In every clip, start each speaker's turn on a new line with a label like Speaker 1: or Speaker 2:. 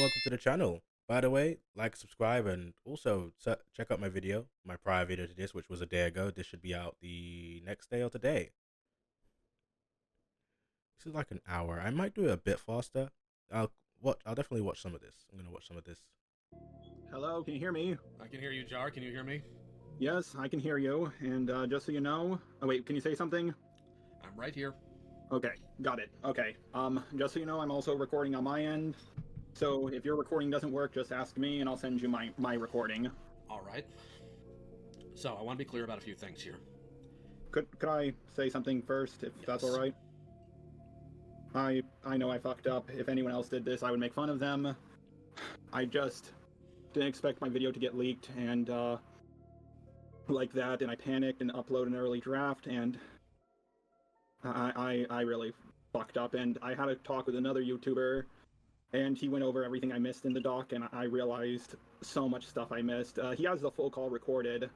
Speaker 1: welcome to the channel. By the way, like, subscribe, and also check out my video, my prior video to this, which was a day ago. This should be out the next day or today. This is like an hour. I might do it a bit faster. I'll definitely watch some of this. I'm gonna watch some of this.
Speaker 2: Hello, can you hear me?
Speaker 3: I can hear you, Jar. Can you hear me?
Speaker 2: Yes, I can hear you. And just so you know, oh wait, can you say something?
Speaker 3: I'm right here.
Speaker 2: Okay, got it. Okay. Just so you know, I'm also recording on my end. So if your recording doesn't work, just ask me and I'll send you my recording.
Speaker 3: All right. So I want to be clear about a few things here.
Speaker 2: Could I say something first, if that's all right? I know I fucked up. If anyone else did this, I would make fun of them. I just didn't expect my video to get leaked and like that, and I panicked and uploaded an early draft, and I really fucked up. And I had a talk with another YouTuber, and he went over everything I missed in the doc, and I realized so much stuff I missed. He has the full call recorded,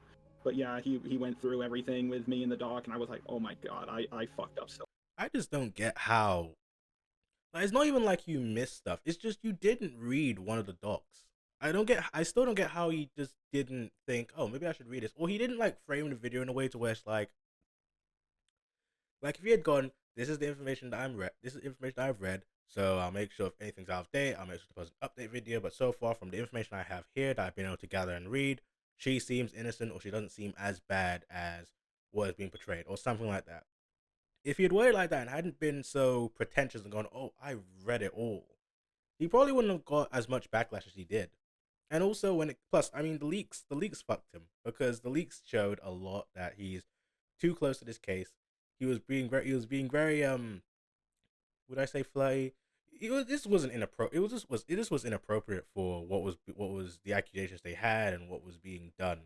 Speaker 2: but yeah, he went through everything with me in the doc, and I was like, oh my god, I fucked up so.
Speaker 1: I just don't get how. Like, it's not even like you missed stuff. It's just you didn't read one of the docs. I still don't get how he just didn't think, oh, maybe I should read this. Or he didn't like frame the video in a way to where it's like if he had gone, this is the information that this is information that I've read, so I'll make sure if anything's out of date, I'll make sure to post an update video. But so far, from the information I have here that I've been able to gather and read, she seems innocent, or she doesn't seem as bad as what is being portrayed, or something like that. If he had worded like that and hadn't been so pretentious and gone, oh, I read it all, he probably wouldn't have got as much backlash as he did. And also, plus, I mean, the leaks fucked him, because the leaks showed a lot that he's too close to this case. He was being very, would I say flirty? This wasn't inappropriate. This was inappropriate for what was the accusations they had and what was being done.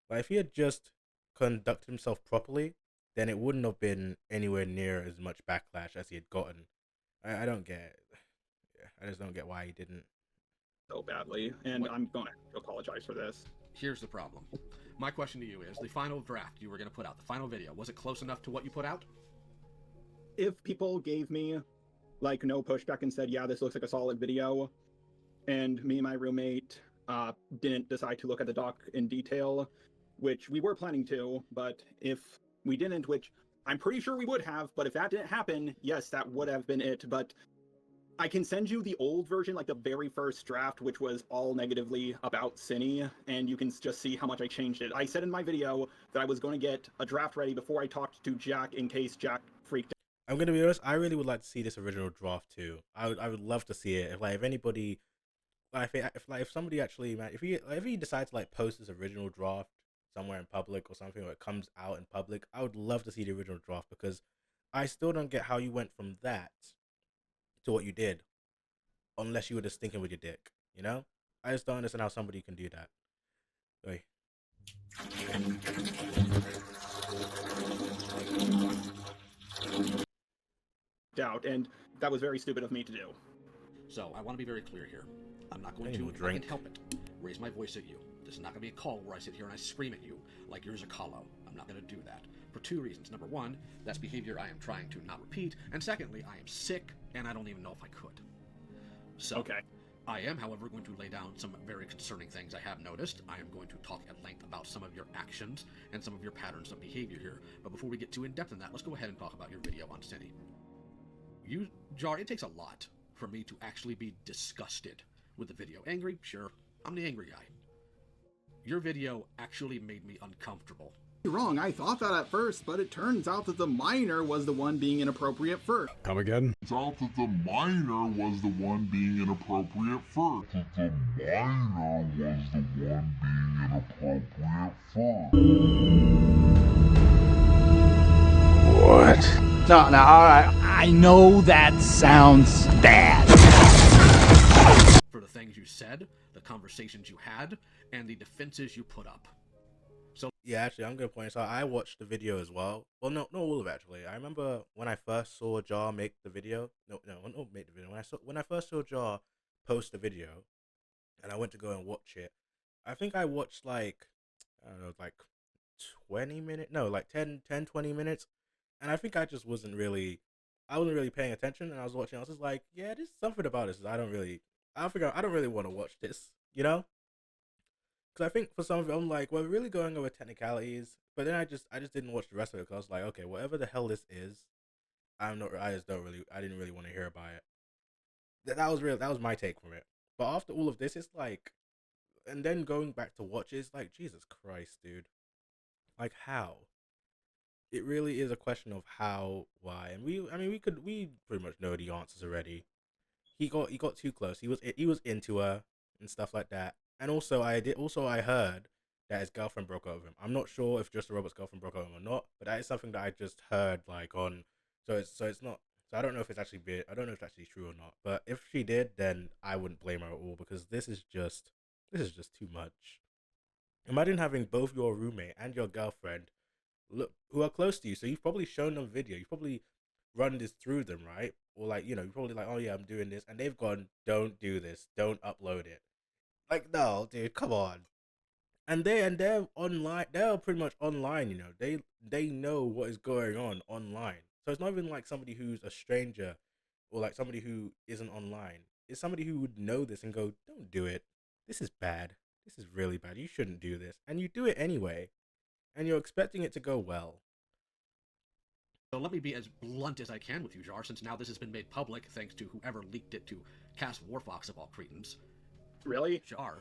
Speaker 1: But if he had just conducted himself properly, then it wouldn't have been anywhere near as much backlash as he had gotten. I don't get it. Yeah, I just don't get why he didn't.
Speaker 2: So badly, and I'm going to apologize for this.
Speaker 3: Here's the problem. My question to you is, the final draft you were going to put out, the final video, was it close enough to what you put out?
Speaker 2: If people gave me like no pushback and said, yeah, this looks like a solid video, and me and my roommate didn't decide to look at the doc in detail, which we were planning to, but if we didn't, which I'm pretty sure we would have, but if that didn't happen, yes, that would have been it. But I can send you the old version, like the very first draft, which was all negatively about Cinny, and you can just see how much I changed it. I said in my video that I was going to get a draft ready before I talked to Jack in case Jack freaked out.
Speaker 1: I'm gonna be honest, I really would like to see this original draft too. I would love to see it. If anybody, if somebody actually, man, if he decides to like post this original draft somewhere in public or something, or it comes out in public, I would love to see the original draft, because I still don't get how you went from that to what you did, unless you were just thinking with your dick, you know? I just don't understand how somebody can do that. Wait.
Speaker 2: Doubt, and that was very stupid of me to do.
Speaker 3: So I want to be very clear here. I'm not going to, if I can help it, raise my voice at you. This is not going to be a call where I sit here and I scream at you like you're Zakalo. I'm not going to do that. For two reasons. Number one, that's behavior I am trying to not repeat. And secondly, I am sick and I don't even know if I could. So,
Speaker 2: okay.
Speaker 3: I am, however, going to lay down some very concerning things I have noticed. I am going to talk at length about some of your actions and some of your patterns of behavior here. But before we get too in-depth in that, let's go ahead and talk about your video on Cinny. Jar, it takes a lot for me to actually be disgusted with the video. Angry? Sure. I'm the angry guy. Your video actually made me uncomfortable.
Speaker 2: You're wrong. I thought that at first, but it turns out that the minor was the one being inappropriate first.
Speaker 4: Come again?
Speaker 5: Turns out that the minor was the one being inappropriate first.
Speaker 4: What?
Speaker 6: No, alright. I know that sounds bad.
Speaker 3: For the things you said, the conversations you had, and the defenses you put up. So
Speaker 1: yeah, actually, I'm gonna point. So I watched the video as well. Well, no, not all of it, actually. I remember when I first saw Jar make the video. No, not make the video. When I first saw Jar post the video, and I went to go and watch it. I think I watched like, I don't know, like 20 minutes. No, like 10, 20 minutes. And I think I just wasn't really paying attention. And I was watching. I was just like, yeah, there's something about this I don't really I don't really want to watch this, you know? Because I think for some of it, I'm like, we're really going over technicalities. But then I just didn't watch the rest of it because I was like, okay, whatever the hell this is, I just don't really, I didn't really want to hear about it. That was real. That was my take from it. But after all of this, it's like, and then going back to watch it, it's like, Jesus Christ, dude. Like, how? It really is a question of how, why, and we pretty much know the answers already. He got too close. He was into her and stuff like that. And also I heard that his girlfriend broke up with him. I'm not sure if Just a Robot's girlfriend broke up with him or not, but that is something that I just heard like on. So it's not. So I don't know if it's actually I don't know if it's actually true or not. But if she did, then I wouldn't blame her at all because this is just too much. Imagine having both your roommate and your girlfriend look who are close to you. So you've probably shown them video. You've probably run this through them, right? Or like, you know, you're probably like, oh yeah, I'm doing this, and they've gone, don't do this, don't upload it. Like, no, dude, come on. They're online. They're pretty much online. You know, they know what is going on online. So it's not even like somebody who's a stranger or like somebody who isn't online. It's somebody who would know this and go, don't do it. This is bad. This is really bad. You shouldn't do this, and you do it anyway, and you're expecting it to go well.
Speaker 3: So let me be as blunt as I can with you, Jar, since now this has been made public thanks to whoever leaked it to Cass Warfox of all cretins.
Speaker 2: Really?
Speaker 3: Jar.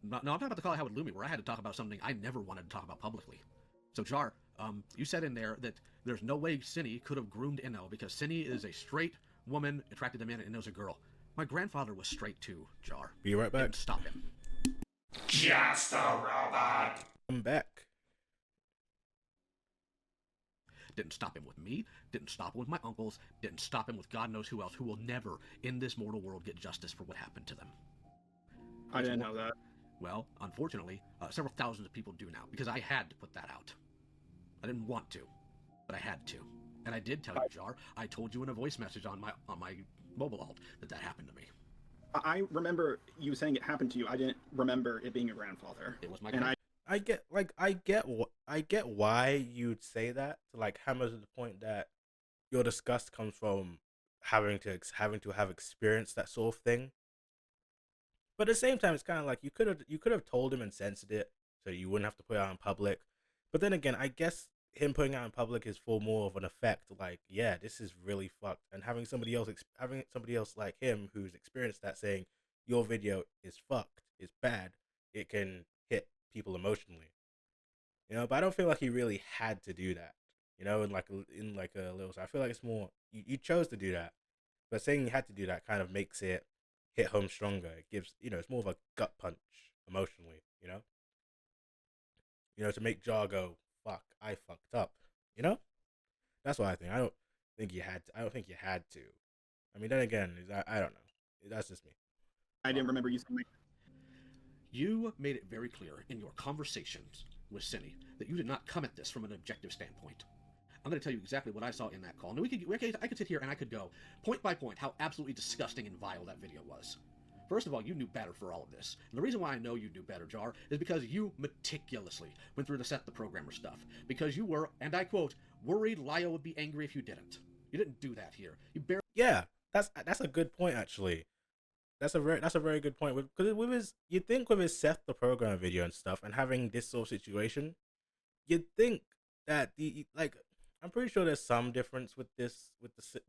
Speaker 3: No, I'm talking about the call I had with Lumi, where I had to talk about something I never wanted to talk about publicly. So, Jar, you said in there that there's no way Cinny could have groomed Inno because Cinny is a straight woman attracted to men and Inno's a girl. My grandfather was straight too, Jar.
Speaker 1: Be right back.
Speaker 3: Didn't stop him.
Speaker 6: Just a robot.
Speaker 1: I'm back.
Speaker 3: Didn't stop him with me, didn't stop him with my uncles, didn't stop him with God knows who else, who will never, in this mortal world, get justice for what happened to them.
Speaker 2: I didn't know that.
Speaker 3: Well, unfortunately, several thousands of people do now, because I had to put that out. I didn't want to, but I had to. And I did tell you, Jar, I told you in a voice message on my mobile alt that happened to me.
Speaker 2: I remember you saying it happened to you. I didn't remember it being your grandfather.
Speaker 3: It was my
Speaker 2: and
Speaker 1: I get why you'd say that to like hammer to the point that your disgust comes from having to have experienced that sort of thing. But at the same time, it's kind of like you could have told him and censored it so you wouldn't have to put it out in public. But then again, I guess him putting it out in public is for more of an effect. Like, yeah, this is really fucked, and having somebody else like him who's experienced that saying your video is fucked, it's bad, it can hit people emotionally. You know, but I don't feel like he really had to do that. You know, in like a little. So I feel like it's more you chose to do that, but saying you had to do that kind of makes it hit home stronger. It gives it's more of a gut punch emotionally. To make Jar go, fuck, I fucked up. You know, that's what I think. I don't think you had to. I don't think you had to. I mean, then again, I don't know. That's just me.
Speaker 2: I didn't remember you saying.
Speaker 3: You made it very clear in your conversations with Cinny that you did not come at this from an objective standpoint. I'm going to tell you exactly what I saw in that call. Now, I could sit here and I could go point by point how absolutely disgusting and vile that video was. First of all, you knew better for all of this. And the reason why I know you knew better, Jar, is because you meticulously went through the set the programmer stuff. Because you were, and I quote, worried Lio would be angry if you didn't. You didn't do that here. You barely...
Speaker 1: Yeah, that's a good point actually. That's a very good point. Because with his, you'd think with his Seth the Programmer video and stuff, and having this sort of situation, you'd think that I'm pretty sure there's some difference with the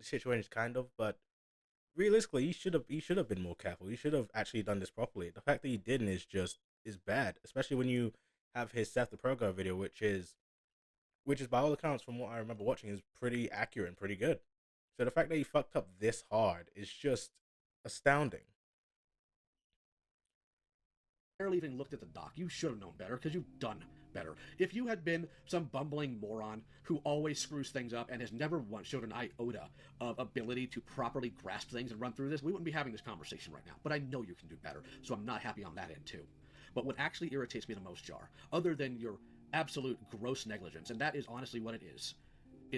Speaker 1: situation, kind of, but realistically, he should have been more careful. He should have actually done this properly. The fact that he didn't is bad, especially when you have his Seth the Programmer video, which is by all accounts, from what I remember watching, is pretty accurate and pretty good. So the fact that he fucked up this hard is just astounding.
Speaker 3: Barely even looked at the doc. You should have known better because you've done better. If you had been some bumbling moron who always screws things up and has never once showed an iota of ability to properly grasp things and run through this, we wouldn't be having this conversation right now. But I know you can do better, so I'm not happy on that end too. But what actually irritates me the most, Jar, other than your absolute gross negligence, and that is honestly what it is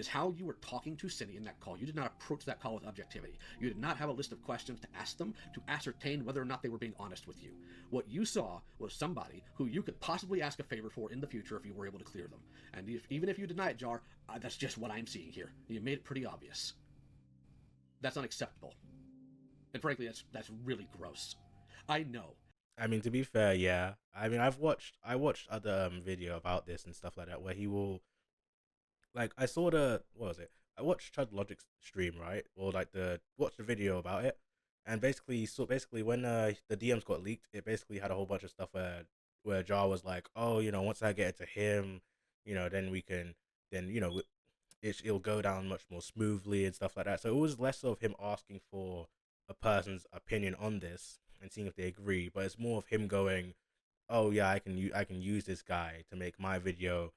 Speaker 3: how you were talking to Cindy in that call. You did not approach that call with objectivity. You did not have a list of questions to ask them to ascertain whether or not they were being honest with you. What you saw was somebody who you could possibly ask a favor for in the future if you were able to clear them. And even if you deny it, Jar, that's just what I'm seeing here. You made it pretty obvious. That's unacceptable. And frankly, that's really gross. I know.
Speaker 1: I mean, to be fair, yeah. I mean, I watched other video about this and stuff like that where he will, like, I saw what was it? I watched Chud Logic's stream, right? Or like watched the video about it, and basically when the DMs got leaked, it basically had a whole bunch of stuff where Jar was like, oh, once I get it to him, then we can, then it'll go down much more smoothly and stuff like that. So it was less of him asking for a person's opinion on this and seeing if they agree, but it's more of him going, oh yeah, I can use this guy to make my video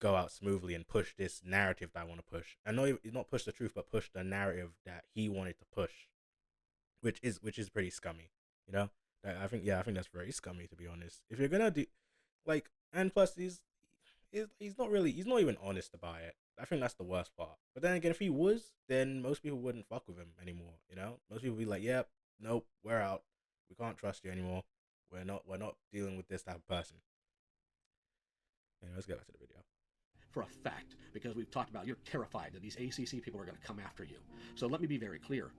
Speaker 1: go out smoothly and push this narrative that I want to push. And not push the truth, but push the narrative that he wanted to push, which is pretty scummy, I think that's very scummy, to be honest. If you're gonna do, like, and plus he's not even honest about it. I think that's the worst part. But then again, if he was, then most people wouldn't fuck with him anymore. Most people would be like, yep, nope, we're out. We can't trust you anymore. We're not dealing with this type of person. Let's get back to the video.
Speaker 3: For a fact, because we've talked about, you're terrified that these ACC people are going to come after you. So let me be very clear.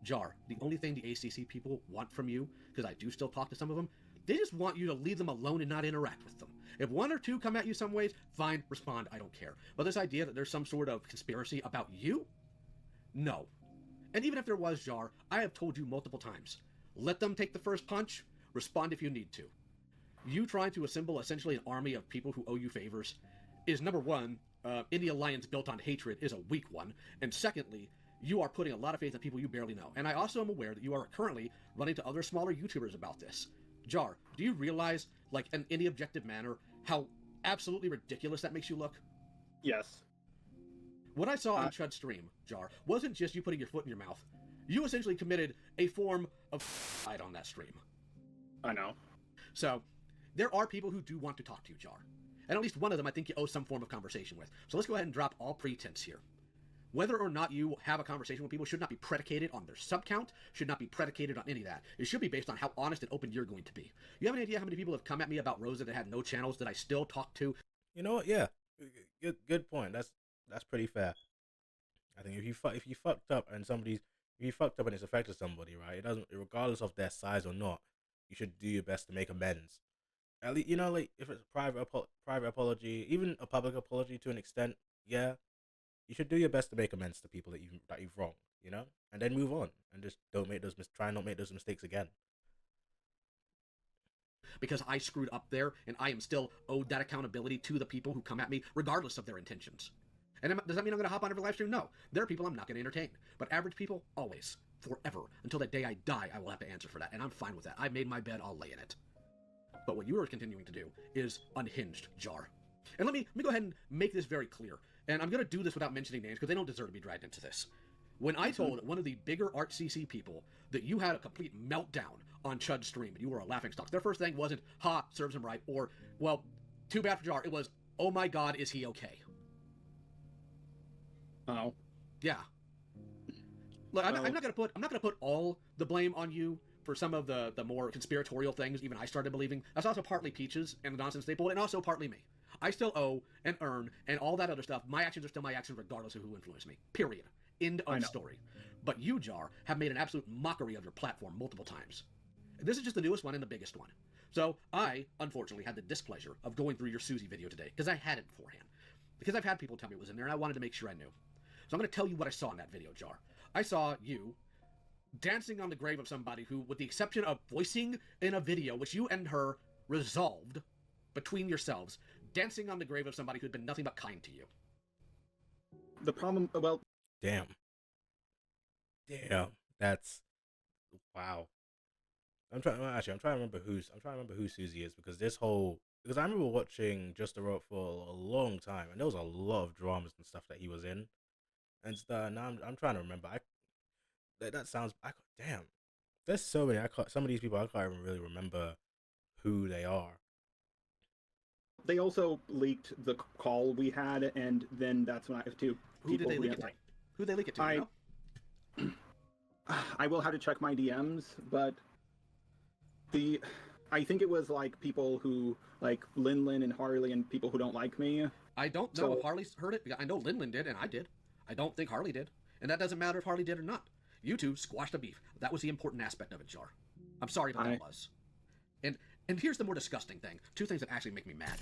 Speaker 3: Jar, the only thing the ACC people want from you, because I do still talk to some of them, they just want you to leave them alone and not interact with them. If one or two come at you some ways, fine, respond, I don't care. But this idea that there's some sort of conspiracy about you? No. And even if there was, Jar, I have told you multiple times, let them take the first punch, respond if you need to. You trying to assemble essentially an army of people who owe you favors is, number one, any alliance built on hatred is a weak one, and secondly, you are putting a lot of faith in people you barely know. And I also am aware that you are currently running to other smaller YouTubers about this. Jar, do you realize, like, in any objective manner, how absolutely ridiculous that makes you look?
Speaker 2: Yes.
Speaker 3: What I saw on Chud's stream, Jar, wasn't just you putting your foot in your mouth. You essentially committed a form of on that stream.
Speaker 2: I know.
Speaker 3: So, there are people who do want to talk to you, Jar. And at least one of them I think you owe some form of conversation with. So let's go ahead and drop all pretense here. Whether or not you have a conversation with people should not be predicated on their sub count, should not be predicated on any of that. It should be based on how honest and open you're going to be. You have any idea how many people have come at me about Rosa that had no channels that I still talk to?
Speaker 1: You know what? Yeah, good point. That's pretty fair. I think if you fucked up and it's affected somebody, right? It doesn't, regardless of their size or not, you should do your best to make amends. At least, like, if it's a private apology, even a public apology to an extent, yeah, you should do your best to make amends to people that you've wronged, and then move on and just try not make those mistakes again.
Speaker 3: Because I screwed up there, and I am still owed that accountability to the people who come at me, regardless of their intentions. And does that mean I'm going to hop on every live stream? No. There are people I'm not going to entertain. But average people, always, forever, until the day I die, I will have to answer for that, and I'm fine with that. I made my bed, I'll lay in it. But what you are continuing to do is unhinged, Jar. And let me go ahead and make this very clear. And I'm going to do this without mentioning names because they don't deserve to be dragged into this. When I told one of the bigger ArtCC people that you had a complete meltdown on Chud's stream and you were a laughingstock, their first thing wasn't, ha, serves him right, or, well, too bad for Jar. It was, oh my god, is he okay?
Speaker 2: Oh.
Speaker 3: Yeah. Look, I'm not gonna put all the blame on you for some of the more conspiratorial things even I started believing. That's also partly Peaches and the nonsense they pulled, and also partly me. I still owe and earn and all that other stuff. My actions are still my actions regardless of who influenced me. Period. End of story. But you, Jar, have made an absolute mockery of your platform multiple times. This is just the newest one and the biggest one. So I, unfortunately, had the displeasure of going through your Susie video today because I had it beforehand. Because I've had people tell me it was in there and I wanted to make sure I knew. So I'm going to tell you what I saw in that video, Jar. I saw you dancing on the grave of somebody who, with the exception of voicing in a video, which you and her resolved between yourselves, dancing on the grave of somebody who'd been nothing but kind to you.
Speaker 2: The problem, well...
Speaker 1: Damn. That's... Wow. I'm trying to remember who Susie is, because I remember watching Just a Rope for a long time, and there was a lot of dramas and stuff that he was in. And now I'm trying to remember. That sounds... damn. There's so many. Some of these people, I can't even really remember who they are.
Speaker 2: They also leaked the call we had, and then that's when I have two
Speaker 3: Who did they leak it to? Who they leak it to?
Speaker 2: I will have to check my DMs, but I think it was like people who, like Lin and Harley and people who don't like me.
Speaker 3: I don't know if Harley's heard it. I know Lin did, and I did. I don't think Harley did. And that doesn't matter if Harley did or not. You two squashed the beef. That was the important aspect of it, Jar. I'm sorry, but that was. And here's the more disgusting thing. Two things that actually make me mad.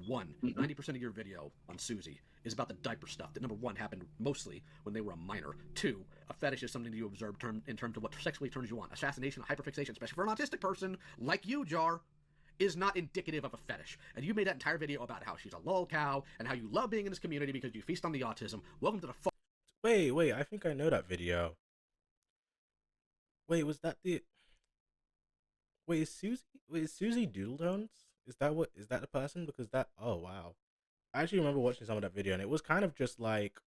Speaker 3: One, 90% of your video on Susie is about the diaper stuff that, number one, happened mostly when they were a minor. Two, a fetish is something that you observe in terms of what sexually turns you on. Assassination, hyperfixation, especially for an autistic person like you, Jar, is not indicative of a fetish. And you made that entire video about how she's a lol cow and how you love being in this community because you feast on the autism. Welcome to the
Speaker 1: Wait, I think I know that video. Wait, was that the... Wait, is Susie Doodletones? Is that the person? Because that, oh wow. I actually remember watching some of that video, and it was kind of just like,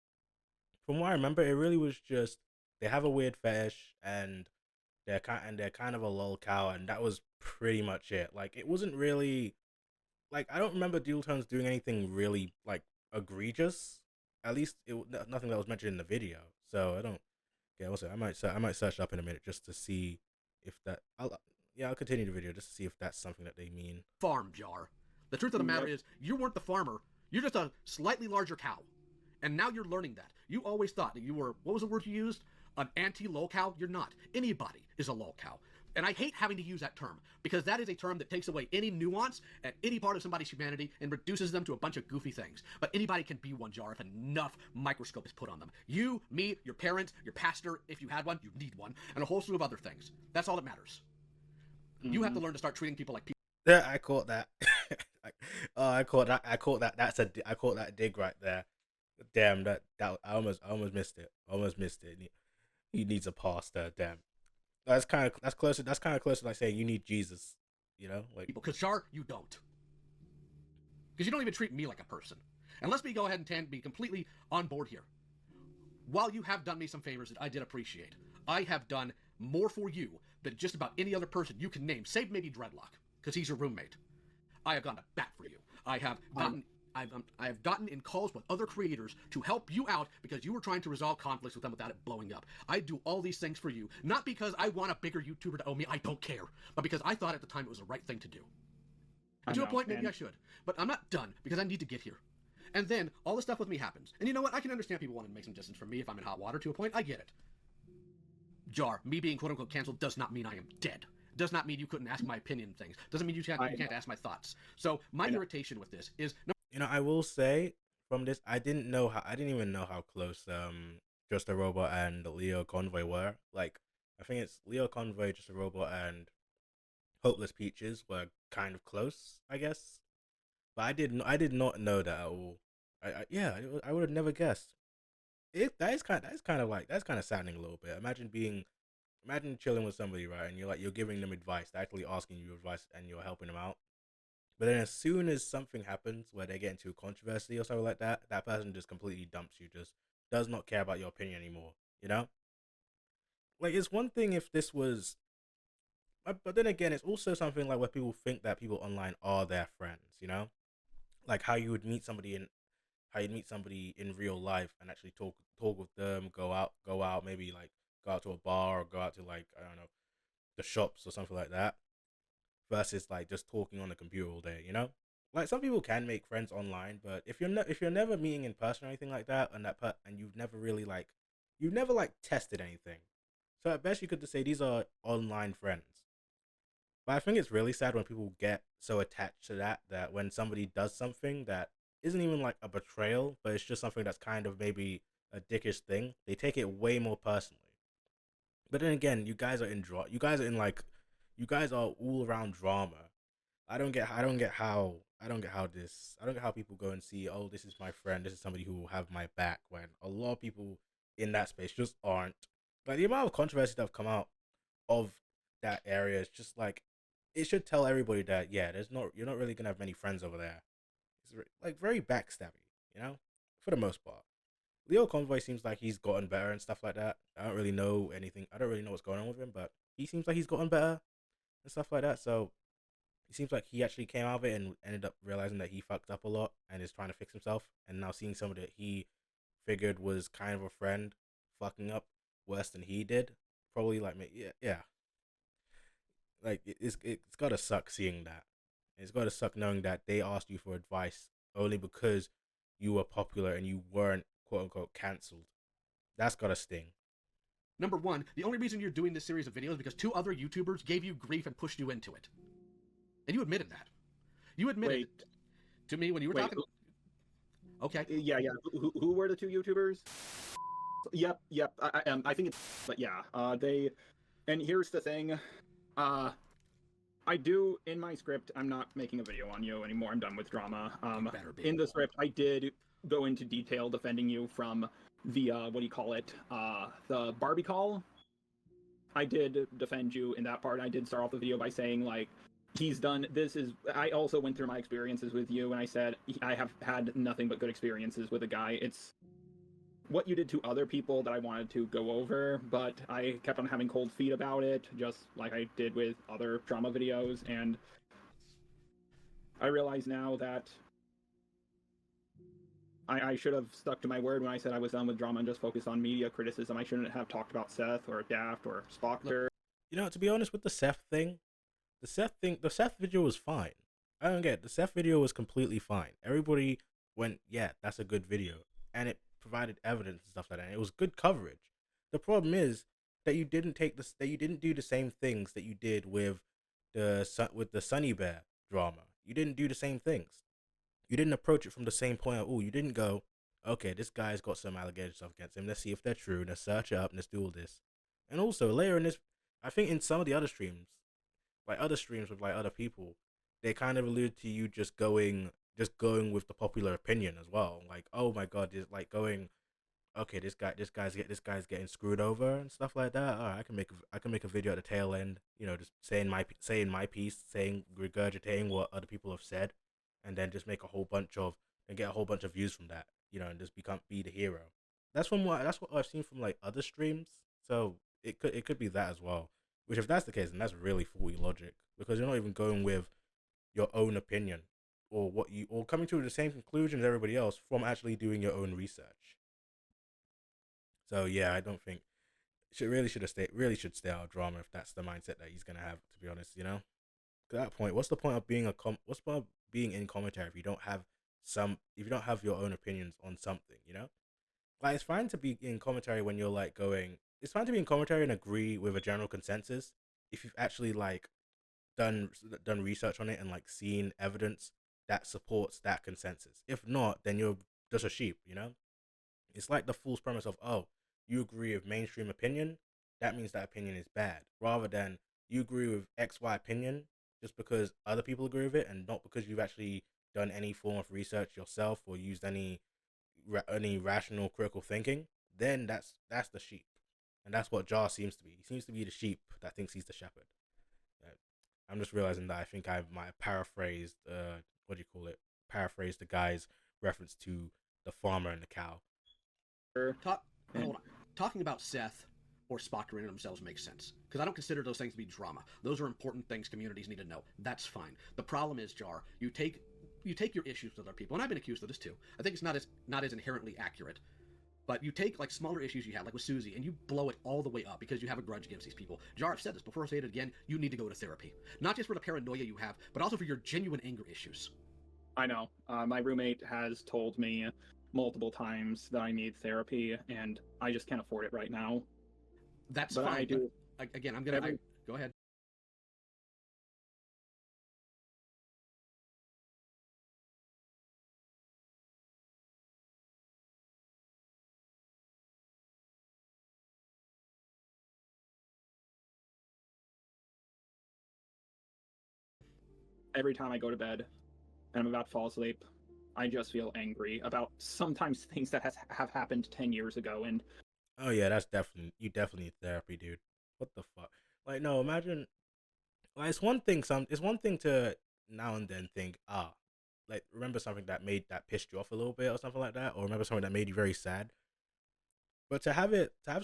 Speaker 1: from what I remember, it really was just, they have a weird fetish, and they're kind of a lol cow, and that was pretty much it. Like, it wasn't really, like, I don't remember Doodletones doing anything really, like, egregious. At least, nothing that was mentioned in the video. So, I don't, yeah, also, I might search it up in a minute just to see if that, I'll continue the video just to see if that's something that they mean.
Speaker 3: Farm, Jar. The truth of the matter is, you weren't the farmer. You're just a slightly larger cow. And now you're learning that. You always thought that you were, what was the word you used? An anti-lol cow? You're not. Anybody is a lol cow. And I hate having to use that term, because that is a term that takes away any nuance at any part of somebody's humanity and reduces them to a bunch of goofy things. But anybody can be one, Jar, if enough microscope is put on them. You, me, your parents, your pastor, if you had one, you need one, and a whole slew of other things. That's all that matters. You have to learn to start treating people like people.
Speaker 1: Yeah, I caught that. I caught that. I caught that dig right there. Damn, that I almost missed it. He needs a pastor. Damn, that's kind of closer to like saying you need Jesus. You know, like
Speaker 3: Because Jar, you don't. Because you don't even treat me like a person. And let's go ahead and be completely on board here. While you have done me some favors that I did appreciate, I have done more for you than just about any other person you can name, save maybe Dreadlock, because he's your roommate. I have gone to bat for you. I have gotten in calls with other creators to help you out because you were trying to resolve conflicts with them without it blowing up. I do all these things for you, not because I want a bigger YouTuber to owe me, I don't care, but because I thought at the time it was the right thing to do. And to a point, maybe I should, but I'm not done because I need to get here. And then all the stuff with me happens. And you know what? I can understand people wanting to make some distance from me if I'm in hot water to a point. I get it. Jar, me being quote-unquote canceled does not mean I am dead. Does not mean you couldn't ask my opinion things. Doesn't mean you can't ask my thoughts. So my irritation with this is...
Speaker 1: You know, I will say from this, I didn't even know how close Just a Robot and Lio Convoy were. Like, I think it's Lio Convoy, Just a Robot, and Hopeless Peaches were kind of close, I guess. But I did not know that at all. I would have never guessed. That's kind of saddening a little bit. Imagine chilling with somebody, right, and you're giving them advice, they're actually asking you advice, and you're helping them out. But then as soon as something happens where they get into a controversy or something like that, that person just completely dumps you, just does not care about your opinion anymore, you know? Like, it's one thing if this was... But then again, it's also something like where people think that people online are their friends, you know? Like how you'd meet somebody in real life and actually talk with them, go out, maybe like go out to a bar or go out to like, I don't know, the shops or something like that. Versus like just talking on the computer all day, you know? Like some people can make friends online, but if you're never meeting in person or anything like that, and you've never really tested anything, so at best you could just say these are online friends. But I think it's really sad when people get so attached to that when somebody does something that isn't even like a betrayal, but it's just something that's kind of maybe a dickish thing, they take it way more personally. But then again, you guys are all around drama. I don't get how people go and see, oh, this is my friend, this is somebody who will have my back, when a lot of people in that space just aren't. Like the amount of controversy that have come out of that area is just like, it should tell everybody that you're not really gonna have many friends over there. It's like very backstabby, you know, for the most part. Lio Convoy seems like he's gotten better and stuff like that. I don't really know what's going on with him, but he seems like he's gotten better and stuff like that. So it seems like he actually came out of it and ended up realizing that he fucked up a lot and is trying to fix himself. And now seeing somebody that he figured was kind of a friend fucking up worse than he did, probably like me. Yeah. Like it's gotta suck seeing that. It's gotta suck knowing that they asked you for advice only because you were popular and you weren't quote unquote cancelled. That's gotta sting.
Speaker 3: Number one, the only reason you're doing this series of videos is because 2 other YouTubers gave you grief and pushed you into it. And you admitted that. You admitted to me when you were talking. Okay.
Speaker 2: Yeah. Who were the 2 YouTubers? Yep. I think it's, but yeah. They, and here's the thing. I do, in my script, I'm not making a video on you anymore. I'm done with drama. In the script, I did go into detail defending you from the, what do you call it? The Barbie call. I did defend you in that part. I did start off the video by saying, like, he's done, I also went through my experiences with you, and I said, I have had nothing but good experiences with a guy. It's what you did to other people that I wanted to go over, but I kept on having cold feet about it, just like I did with other drama videos, and I realize now that I should have stuck to my word when I said I was done with drama and just focused on media criticism. I shouldn't have talked about Seth or Daft or Spockter.
Speaker 1: You know, to be honest with the Seth video was fine. I don't get it. The Seth video was completely fine. Everybody went, yeah, that's a good video, and it provided evidence and stuff like that. And it was good coverage. The problem is that you didn't do the same things that you did with the Sunny Bear drama. You didn't do the same things. You didn't approach it from the same point. Oh, you didn't go, okay, this guy's got some allegations stuff against him. Let's see if they're true. Let's search it up and let's do all this. And also later in this, I think in some of the other streams, with like other people, they kind of allude to you just going with the popular opinion as well. Like, oh my god, it's like going, okay, this guy's getting screwed over and stuff like that. All right, I can make a video at the tail end, you know, just saying my piece, regurgitating what other people have said, and then just make get a whole bunch of views from that, you know, and just be the hero. That's what I've seen from like other streams. So it could be that as well. Which, if that's the case, then that's really faulty logic, because you're not even going with your own opinion or coming to the same conclusion as everybody else from actually doing your own research. So yeah, I don't think should stay out of drama if that's the mindset that he's gonna have. To be honest, you know, at that point, what's the point of being in commentary if you don't have your own opinions on something, you know? Like, it's fine to be in commentary when you're like it's fine to be in commentary and agree with a general consensus if you've actually like done research on it and like seen evidence that supports that consensus. If not, then you're just a sheep, you know? It's like the false premise of, oh, you agree with mainstream opinion, that means that opinion is bad, rather than you agree with XY opinion just because other people agree with it and not because you've actually done any form of research yourself or used any rational critical thinking. Then that's the sheep. And that's what Jar seems to be. He seems to be the sheep that thinks he's the shepherd. I'm just realizing that I think I might have paraphrased, paraphrased the guy's reference to the farmer and the cow.
Speaker 3: Hold on. Talking about Seth or Spock in themselves makes sense, because I don't consider those things to be drama. Those are important things communities need to know. That's fine. The problem is, Jar, you take your issues with other people, and I've been accused of this too. I think it's not as inherently accurate. But you take like smaller issues you had, like with Susie, and you blow it all the way up because you have a grudge against these people. Jar, I've said this before, I'll say it again, you need to go to therapy. Not just for the paranoia you have, but also for your genuine anger issues.
Speaker 2: I know. My roommate has told me multiple times that I need therapy, and I just can't afford it right now.
Speaker 3: That's fine. I do. Again, I'm going to... Go ahead.
Speaker 2: Every time I go to bed and I'm about to fall asleep, I just feel angry about sometimes things that have happened 10 years ago. And
Speaker 1: oh yeah, you definitely need therapy, dude. What the fuck? Like, no, imagine, like, it's one thing to now and then think, like, remember something that pissed you off a little bit or something like that, or remember something that made you very sad. But to have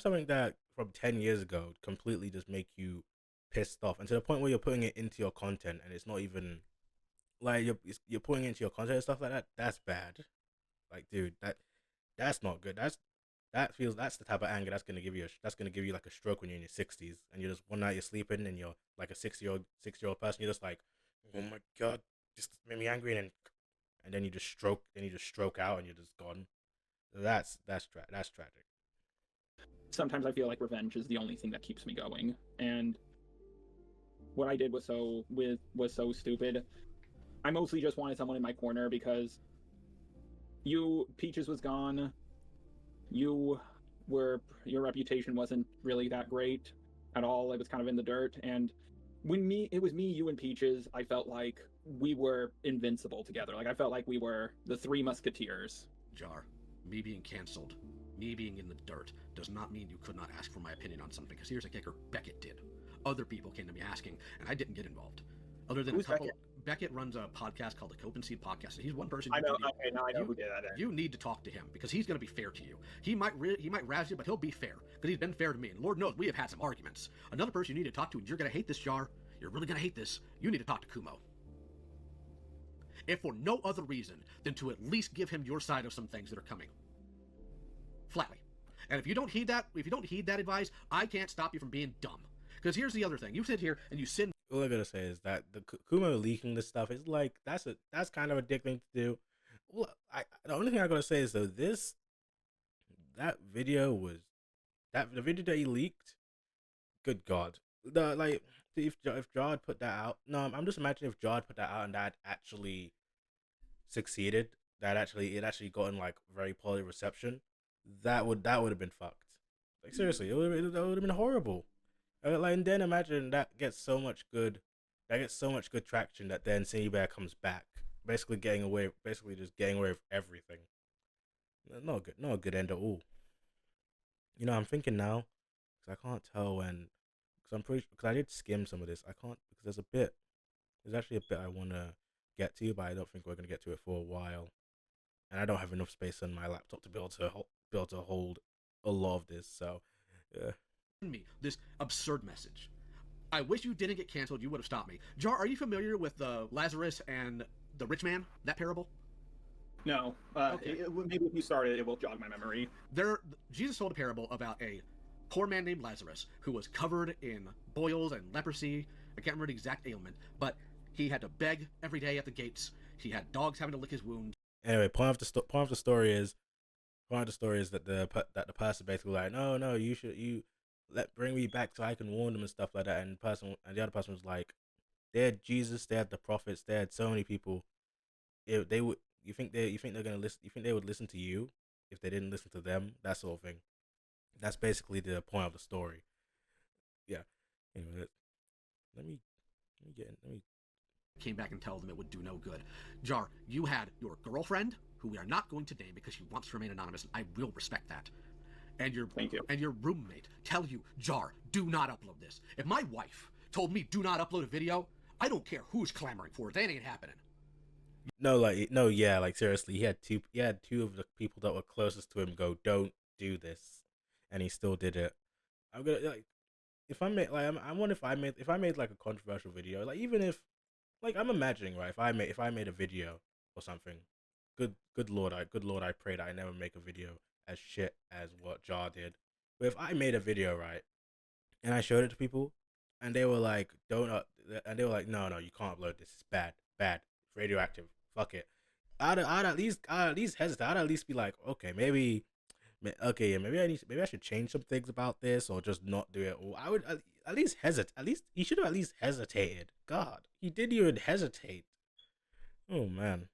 Speaker 1: something that from 10 years ago completely just make you pissed off, and to the point where you're putting it into your content, and it's not even like you're putting it into your content and stuff like that. That's bad. Like, dude, that's not good. That's the type of anger that's gonna give you like a stroke when you're in your 60s, and you're just one night you're sleeping and you're like a 6-year-old person. You're just like, oh my god, just made me angry, and then you just stroke out and you're just gone. That's tragic.
Speaker 2: sometimes I feel like revenge is the only thing that keeps me going. And what I did was so stupid. I mostly just wanted someone in my corner because Peaches was gone. Your reputation wasn't really that great at all. It was kind of in the dirt. And it was me, you, and Peaches, I felt like we were invincible together. Like, I felt like we were the Three Musketeers.
Speaker 3: Jar, me being canceled, me being in the dirt, does not mean you could not ask for my opinion on something, because here's a kicker: Beckett did. Other people came to me asking, and I didn't get involved. Other than
Speaker 2: Who's
Speaker 3: a couple...
Speaker 2: Beckett?
Speaker 3: Beckett runs a podcast called the Cope and Seed Podcast, and he's one person...
Speaker 2: I know, okay, now I know who did that.
Speaker 3: You need to talk to him, because he's going to be fair to you. He might razz you, but he'll be fair, because he's been fair to me, and Lord knows we have had some arguments. Another person you need to talk to, and you're going to hate this, Jar, you're really going to hate this, you need to talk to Kumo. If for no other reason than to at least give him your side of some things that are coming. Flatly. And if you don't heed that advice, I can't stop you from being dumb. Because here's the other thing: you sit here and you sin.
Speaker 1: All I'm gonna say is that the Kumo leaking this stuff is like that's kind of a dick thing to do. Well, the only thing I'm gonna say is though the video that he leaked. Good God, if Jard put that out, no, I'm just imagining if Jard put that out and that actually succeeded, it actually gotten like very positive reception, that would have been fucked. Like seriously, that would have been horrible. And then imagine that gets so much good traction that then Cindy Bear comes back, basically just getting away with everything. Not a good end at all. You know, I'm thinking now, because I can't tell when. Because I did skim some of this. I can't, because there's actually a bit I want to get to, but I don't think we're going to get to it for a while. And I don't have enough space on my laptop to be able to hold a lot of this, so, yeah.
Speaker 3: Me this absurd message. I wish you didn't get canceled, you would have stopped me. Jar, are you familiar with Lazarus and the rich man, that parable?
Speaker 2: No.
Speaker 3: Okay.
Speaker 2: Maybe if you started, it will jog my memory.
Speaker 3: Jesus told a parable about a poor man named Lazarus who was covered in boils and leprosy. I can't remember the exact ailment, but he had to beg every day at the gates. He had dogs having to lick his wounds.
Speaker 1: Anyway, point of the story is that the person basically like, no, you bring me back so I can warn them and stuff like that. And the other person was like, they had Jesus, they had the prophets, they had so many people. You think they're gonna listen? You think they would listen to you if they didn't listen to them? That sort of thing. That's basically the point of the story. Yeah. Anyway, let me
Speaker 3: Came back and tell them it would do no good. Jar, you had your girlfriend, who we are not going to name because she wants to remain anonymous, and I will respect that. And your roommate tell you, Jar, do not upload this. If my wife told me do not upload a video, I don't care who's clamoring for it. That ain't happening.
Speaker 1: Like seriously, he had two of the people that were closest to him go, don't do this, and he still did it. I'm gonna if I made I wonder if I made like a controversial video, like even if like I'm imagining, right, if I made a video or something, good lord, I pray that I never make a video as shit as what Jar did. But if I made a video, right, and I showed it to people, and they were like, no, you can't upload this. It's bad, it's radioactive. Fuck it. I'd at least hesitate. I'd at least be like, okay, maybe I should change some things about this, or just not do it. Or I would at least hesitate. At least he should have at least hesitated. God, he didn't even hesitate. Oh man.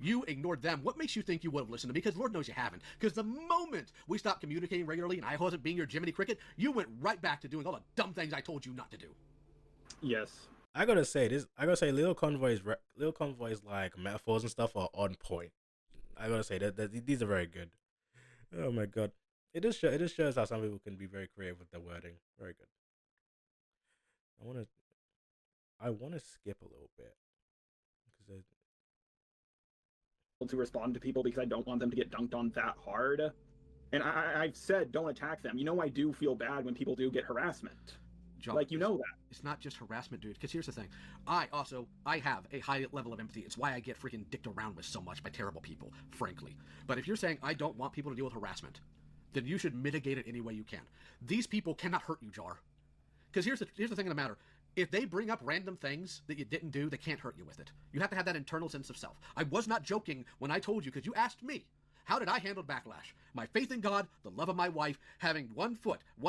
Speaker 3: You ignored them. What makes you think you would have listened to me? Because Lord knows you haven't. Because the moment we stopped communicating regularly and I wasn't being your Jiminy Cricket, you went right back to doing all the dumb things I told you not to do.
Speaker 2: Yes.
Speaker 1: I gotta say Lio Convoy's like metaphors and stuff are on point. I gotta say that these are very good. Oh my god, it just shows how some people can be very creative with their wording. Very good. I wanna skip a little bit because
Speaker 2: to respond to people because I don't want them to get dunked on that hard. And I've said don't attack them. You know, I do feel bad when people do get harassment.
Speaker 3: John,
Speaker 2: like, you know that.
Speaker 3: It's not just harassment, dude. Because here's the thing. I have a high level of empathy. It's why I get freaking dicked around with so much by terrible people, frankly. But if you're saying I don't want people to deal with harassment, then you should mitigate it any way you can. These people cannot hurt you, Jar. Because here's the thing of the matter. If they bring up random things that you didn't do, they can't hurt you with it. You have to have that internal sense of self. I was not joking when I told you, because you asked me, How did I handle backlash? My faith in God, the love of my wife, having one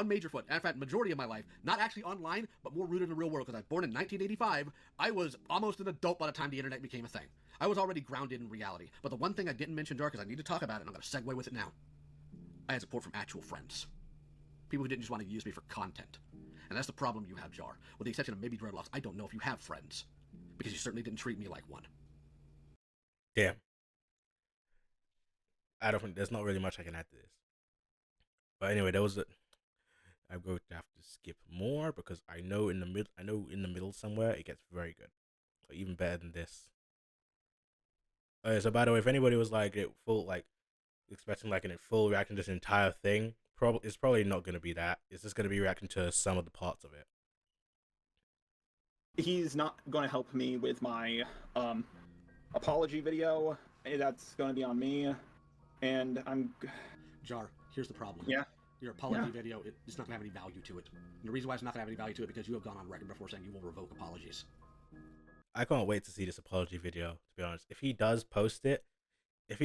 Speaker 3: major foot, and in fact, majority of my life, not actually online, but more rooted in the real world, because I was born in 1985. I was almost an adult by the time the internet became a thing. I was already grounded in reality. But the one thing I didn't mention, Jar, because I need to talk about it, and I'm going to segue with it now. I had support from actual friends. People who didn't just want to use me for content. And that's the problem you have, Jar. With the exception of maybe Dreadlocks, I don't know if you have friends. Because you certainly didn't treat me like one.
Speaker 1: Damn. I don't think there's not really much I can add to this. But anyway, I'm going to have to skip more because I know in the middle somewhere it gets very good. Or even better than this. So by the way, if anybody was like expecting like a full reaction to this entire thing, it's probably not going to be that. It's just going to be reacting to some of the parts of it.
Speaker 2: He's not going to help me with my apology video. That's going to be on me, and I'm...
Speaker 3: Jar, here's the problem.
Speaker 2: Yeah.
Speaker 3: Your apology video, it's not going to have any value to it. And the reason why it's not going to have any value to it because you have gone on record before saying you will revoke apologies.
Speaker 1: I can't wait to see this apology video, to be honest. If he does post this, I'm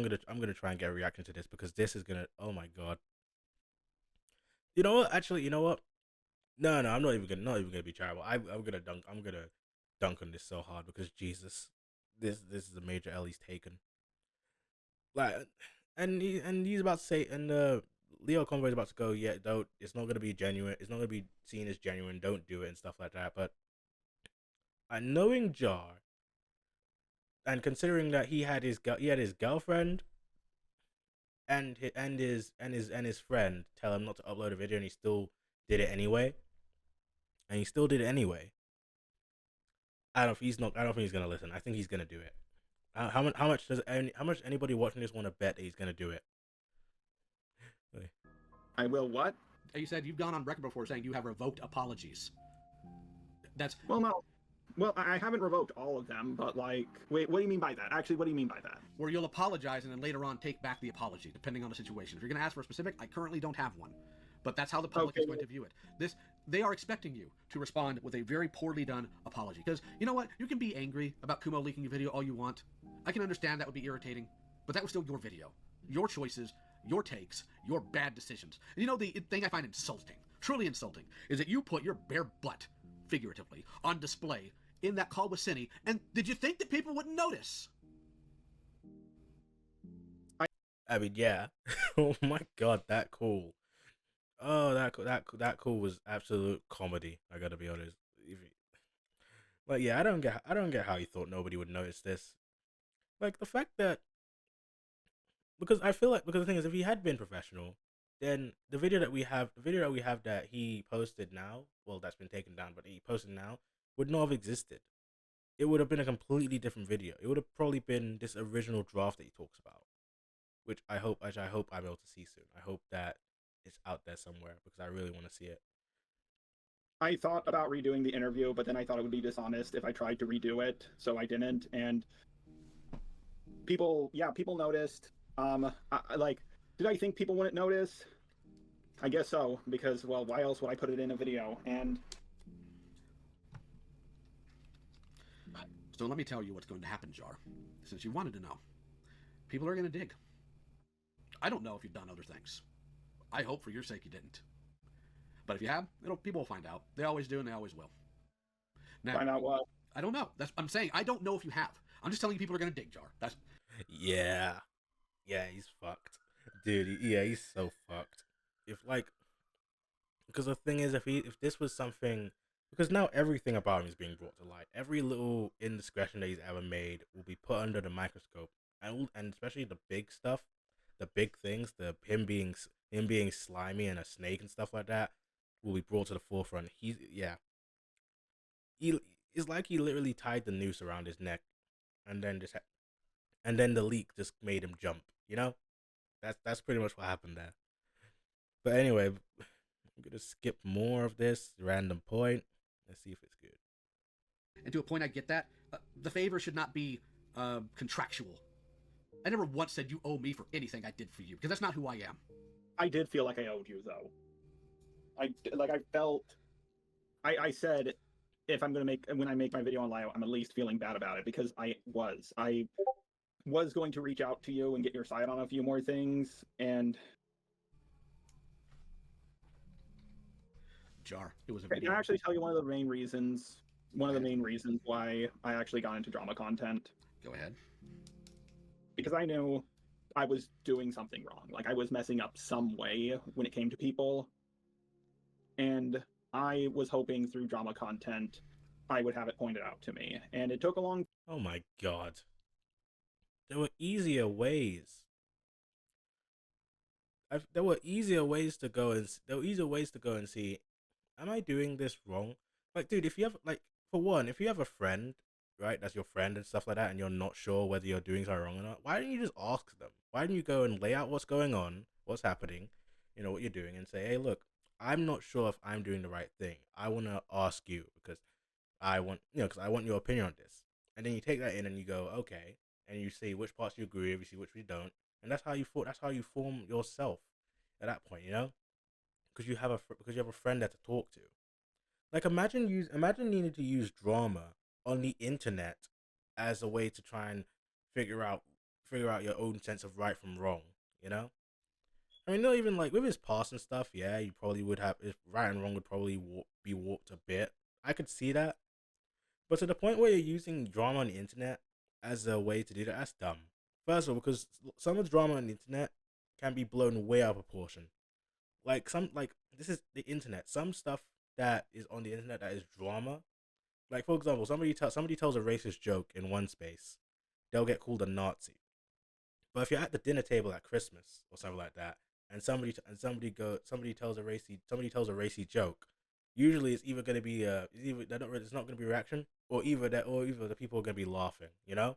Speaker 1: gonna try and get a reaction to this because this is gonna, oh my god. You know what? Actually, you know what? No, I'm not even gonna be charitable. I'm gonna dunk on this so hard because Jesus, this is a major L he's taken. Like, and he's about to say, and Lio Convoy is about to go, yeah, don't. It's not gonna be genuine. It's not gonna be seen as genuine. Don't do it and stuff like that. But knowing Jar, and considering that he had his girlfriend and his friend tell him not to upload a video, and he still did it anyway. I don't think he's gonna listen. I think he's gonna do it. How much anybody watching this want to bet that he's gonna do it?
Speaker 2: I will what?
Speaker 3: You said you've gone on record before saying you have revoked apologies. That's...
Speaker 2: Well, no. Well, I haven't revoked all of them, but like, wait, what do you mean by that? Actually, what do you mean by that?
Speaker 3: Where you'll apologize and then later on take back the apology, depending on the situation. If you're going to ask for a specific, I currently don't have one. But that's how the public is going to view it. They are expecting you to respond with a very poorly done apology. Because, you know what? You can be angry about Kumo leaking your video all you want. I can understand that would be irritating, but that was still your video. Your choices, your takes, your bad decisions. And you know, the thing I find insulting, truly insulting, is that you put your bare butt, figuratively, on display in that call with Cindy, and did you think that people wouldn't notice?
Speaker 1: I mean, yeah. Oh my god, that call. Oh, that call was absolute comedy. I gotta be honest. Like, yeah, I don't get how you thought nobody would notice this. Like, the fact that, because the thing is, if he had been professional, then the video that we have that he posted now, well, that's been taken down, but he posted now, would not have existed. It would have been a completely different video. It would have probably been this original draft that he talks about, which I hope I'm able to see soon. I hope that it's out there somewhere because I really want to see it.
Speaker 2: I thought about redoing the interview, but then I thought it would be dishonest if I tried to redo it, so I didn't. And people noticed. Did I think people wouldn't notice? I guess so, because, well, why else would I put it in a video? And
Speaker 3: so let me tell you what's going to happen, Jar, since you wanted to know. People are going to dig. I don't know if you've done other things. I hope for your sake you didn't. But if you have, people will find out. They always do, and they always will. Now,
Speaker 2: find out what?
Speaker 3: I don't know. I'm saying I don't know if you have. I'm just telling you people are going to dig, Jar.
Speaker 1: Yeah, he's fucked, dude. Yeah, he's so fucked. Because the thing is, if this was something, because now everything about him is being brought to light. Every little indiscretion that he's ever made will be put under the microscope, and especially the big stuff, the big things, him being slimy and a snake and stuff like that, will be brought to the forefront. It's like he literally tied the noose around his neck, and then the leak just made him jump. You know, that's pretty much what happened there. But anyway, I'm gonna skip more of this random point. Let's see if it's good.
Speaker 3: And to a point, I get that. The favor should not be contractual. I never once said you owe me for anything I did for you, because that's not who I am.
Speaker 2: I did feel like I owed you, though. I said, when I make my video on Lio, I'm at least feeling bad about it, because I was going to reach out to you and get your side on a few more things, and
Speaker 3: Jar. It was a
Speaker 2: can
Speaker 3: video.
Speaker 2: I actually tell you one of the main reasons why I actually got into drama content?
Speaker 3: Go ahead.
Speaker 2: Because I knew I was doing something wrong. Like, I was messing up some way when it came to people. And I was hoping through drama content I would have it pointed out to me. And it took a long
Speaker 1: Oh my god. There were easier ways. There were easier ways to go and see, am I doing this wrong? Like, dude, if you have, like, for one, if you have a friend, right, that's your friend and stuff like that, and you're not sure whether you're doing something wrong or not, why don't you just ask them? Why don't you go and lay out what's going on, what's happening, what you're doing, and say, hey, look, I'm not sure if I'm doing the right thing. I want to ask you because because I want your opinion on this. And then you take that in and you go, okay, and you see which parts you agree with, you see which you don't, and that's how you form yourself at that point, because you have a friend there to talk to. Like, imagine needing to use drama on the internet as a way to try and figure out your own sense of right from wrong, I mean, not even like with his past and stuff. Yeah, you probably would have, if right and wrong would probably be warped a bit. I could see that, but to the point where you're using drama on the internet as a way to do that, that's dumb. First of all, because some of the drama on the internet can be blown way out of proportion. Like this is the internet. Some stuff that is on the internet that is drama. Like, for example, somebody tells a racist joke in one space, they'll get called a Nazi. But if you're at the dinner table at Christmas or something like that, and somebody tells a racy joke, usually it's either going to be it's not going to be a reaction, or either the people are going to be laughing, because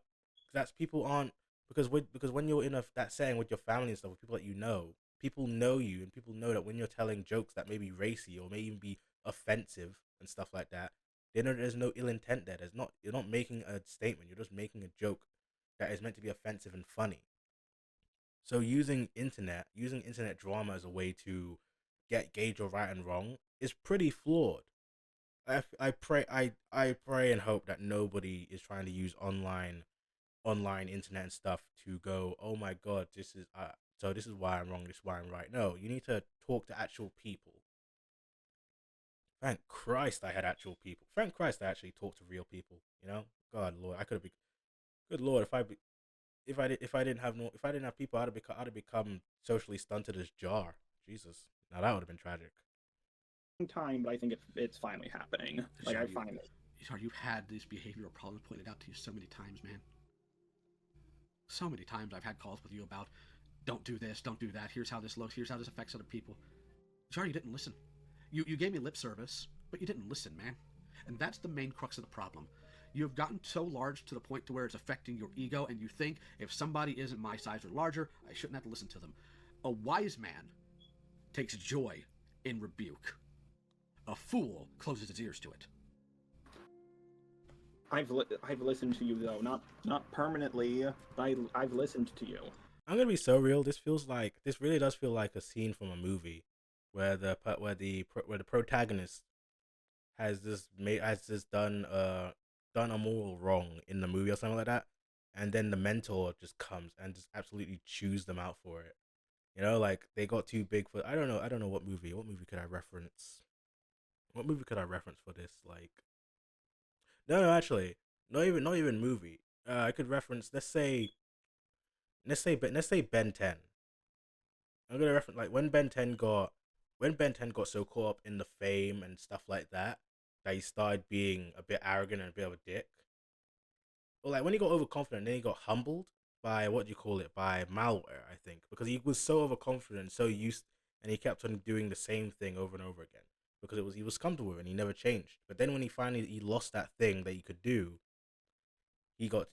Speaker 1: that's people aren't because when you're in that setting with your family and stuff, with people that people know you, and people know that when you're telling jokes that may be racy or may even be offensive and stuff like that, they know there's no ill intent there. You're not making a statement, you're just making a joke that is meant to be offensive and funny. So using internet drama as a way to gauge your right and wrong is pretty flawed. I pray and hope that nobody is trying to use online internet and stuff to go, oh my god, this is why I'm wrong, this is why I'm right. No, you need to talk to actual people. Thank Christ I had actual people. Thank Christ I actually talked to real people. God Lord, I could have been. Good Lord, if I didn't have people, I'd have become socially stunted as Jar. Jesus, now that would have been tragic.
Speaker 2: time, but I think it's finally happening. Like, I finally.
Speaker 3: You've had these behavioral problems pointed out to you so many times, man. So many times I've had calls with you about, don't do this, don't do that, here's how this looks, here's how this affects other people. Jar, you didn't listen. You gave me lip service, but you didn't listen, man. And that's the main crux of the problem. You have gotten so large to the point to where it's affecting your ego, and you think if somebody isn't my size or larger, I shouldn't have to listen to them. A wise man takes joy in rebuke. A fool closes his ears to it.
Speaker 2: I've listened to you though, not permanently. But I've listened to you.
Speaker 1: I'm gonna be so real. This really does feel like a scene from a movie, where the protagonist has done a moral wrong in the movie or something like that, and then the mentor just comes and just absolutely chews them out for it. Like, they got too big for. I don't know what movie. What movie could I reference? What movie could I reference for this? Like, no, actually, not even movie. I could reference. Let's say Ben 10. I'm gonna reference, like, when Ben 10 got so caught up in the fame and stuff like that he started being a bit arrogant and a bit of a dick. Or, like, when he got overconfident, then he got humbled by by malware, I think, because he was so overconfident, so used, and he kept on doing the same thing over and over again because he was comfortable with it and he never changed. But then when he lost that thing that he could do, he got.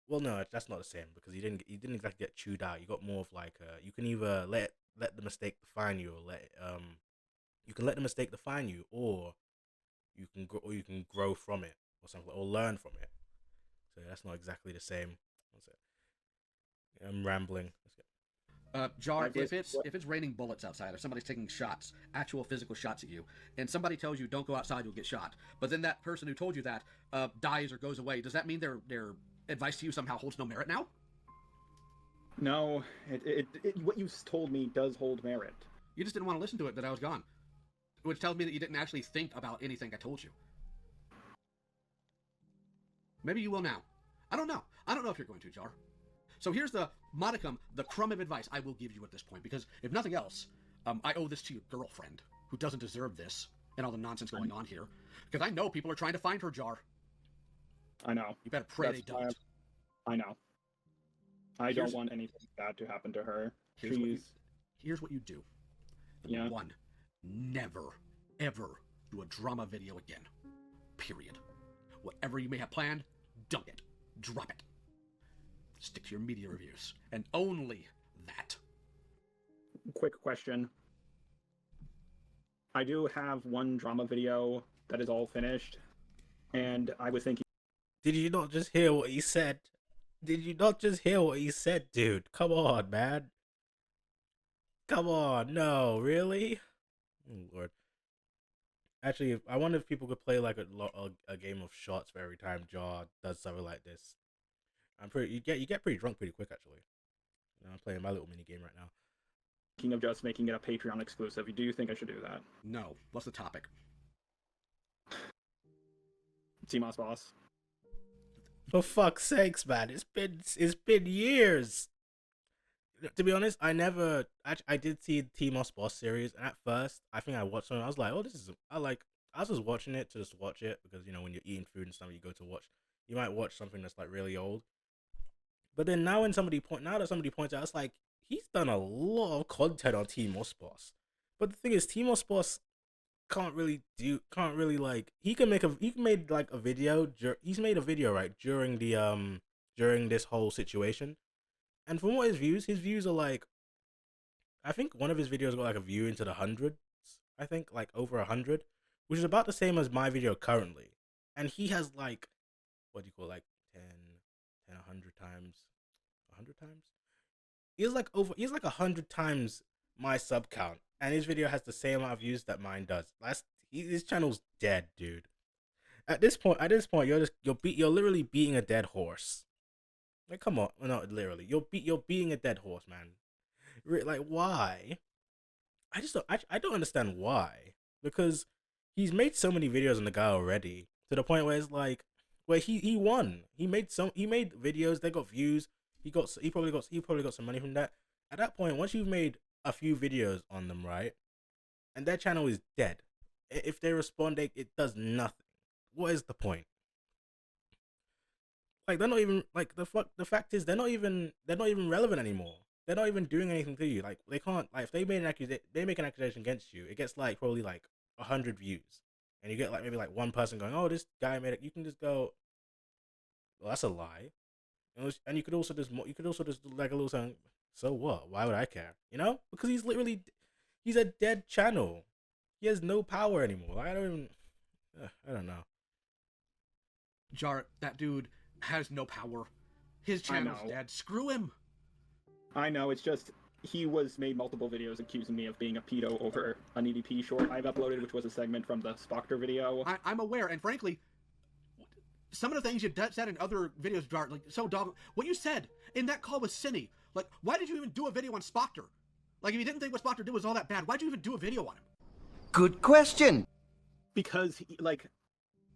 Speaker 1: Well, no, that's not the same, because he didn't exactly get chewed out. You got more of like you can either let the mistake define you, or you can let the mistake define you, or you can grow from it or something, or learn from it. So that's not exactly the same. What's it? I'm rambling.
Speaker 3: Jar, if it's raining bullets outside, or somebody's taking shots, actual physical shots at you, and somebody tells you don't go outside, you'll get shot, but then that person who told you that dies or goes away, does that mean their advice to you somehow holds no merit now?
Speaker 2: No, what you told me does hold merit.
Speaker 3: You just didn't want to listen to it that I was gone. Which tells me that you didn't actually think about anything I told you. Maybe you will now. I don't know. I don't know if you're going to, Jar. So here's the modicum, the crumb of advice I will give you at this point, because if nothing else, I owe this to your girlfriend, who doesn't deserve this and all the nonsense going on here. Because I know people are trying to find her, Jar.
Speaker 2: I know.
Speaker 3: You better pray they don't.
Speaker 2: I know. I don't want anything bad to happen to her.
Speaker 3: Here's what you do.
Speaker 2: Yeah.
Speaker 3: 1, never, ever do a drama video again. Period. Whatever you may have planned, dump it. Drop it. Stick to your media reviews. And only that.
Speaker 2: Quick question. I do have one drama video that is all finished, and I was thinking...
Speaker 1: Did you not just hear what he said? Did you not just hear what he said, dude? Come on, man. Come on, no, really? Oh, Lord. Actually, I wonder if people could play like a game of shots for every time Jaw does something like this. You get pretty drunk pretty quick, actually. I'm playing my little mini game right now.
Speaker 2: Thinking of just making it a Patreon exclusive. Do you think I should do that?
Speaker 3: No. What's the topic?
Speaker 2: CMOS boss.
Speaker 1: For fuck's sakes, man! It's been years. To be honest, I did see the T-Moss Boss series, and at first, I think I watched something. I was like, "Oh, I was just watching it to just watch it because when you're eating food and stuff, you go to watch. You might watch something that's like really old. But then now that somebody points out, it's like he's done a lot of content on T-Moss Boss. But the thing is, T-Moss Boss he's made a video right during this whole situation. And from what his views are like, I think one of his videos got like a view into the hundreds. I think like over 100, which is about the same as my video currently. And he has like, what do you call it, like 100 times, 100 times? He has like 100 times my sub count, and his video has the same amount of views that mine does. His channel's dead, dude. At this point, you're literally beating a dead horse. Like, come on, not literally. You're being a dead horse, man. Like, why? I don't understand why. Because he's made so many videos on the guy already, to the point where it's like, where he won. He made videos, they got views. He probably got some money from that. At that point, once you've made a few videos on them, right, and their channel is dead, if they respond, it does nothing. What is the point? Like, they're not even like the fact is they're not even relevant anymore. They're not even doing anything to you. Like, they can't, like, if they make an accusation against you, it gets like probably like 100 views, and you get like maybe like one person going, "Oh, this guy made it." You can just go, "Well, that's a lie," and you could also just do like a little saying, "So what? Why would I care?" Because he's a dead channel. He has no power anymore. I don't know.
Speaker 3: Jar, that dude has no power. His channel's dead. Screw him.
Speaker 2: I know, it's just he made multiple videos accusing me of being a pedo over an EDP short I've uploaded, which was a segment from the Spoctor video.
Speaker 3: I'm aware, and frankly, some of the things you said in other videos, Jar, like, so dog. What you said in that call with Cindy, like, why did you even do a video on Spoctor? Like, if you didn't think what Spoctor did was all that bad, why'd you even do a video on him?
Speaker 4: Good question.
Speaker 2: Because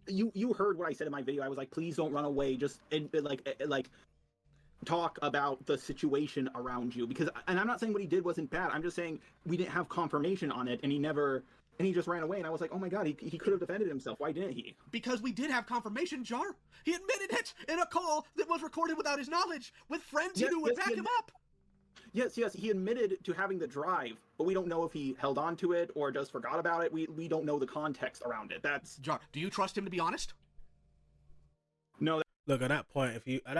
Speaker 2: you heard what I said in my video. I was like, please don't run away. Just talk about the situation around you. And I'm not saying what he did wasn't bad. I'm just saying we didn't have confirmation on it, and he just ran away. And I was like, oh my god, he could have defended himself. Why didn't he?
Speaker 3: Because we did have confirmation, Jar. He admitted it in a call that was recorded without his knowledge, with friends he knew would back him up.
Speaker 2: Yes, he admitted to having the drive, but we don't know if he held on to it or just forgot about it. We don't know the context around it. That's...
Speaker 3: Jar, do you trust him to be honest?
Speaker 2: No.
Speaker 1: Look, at that point, if he has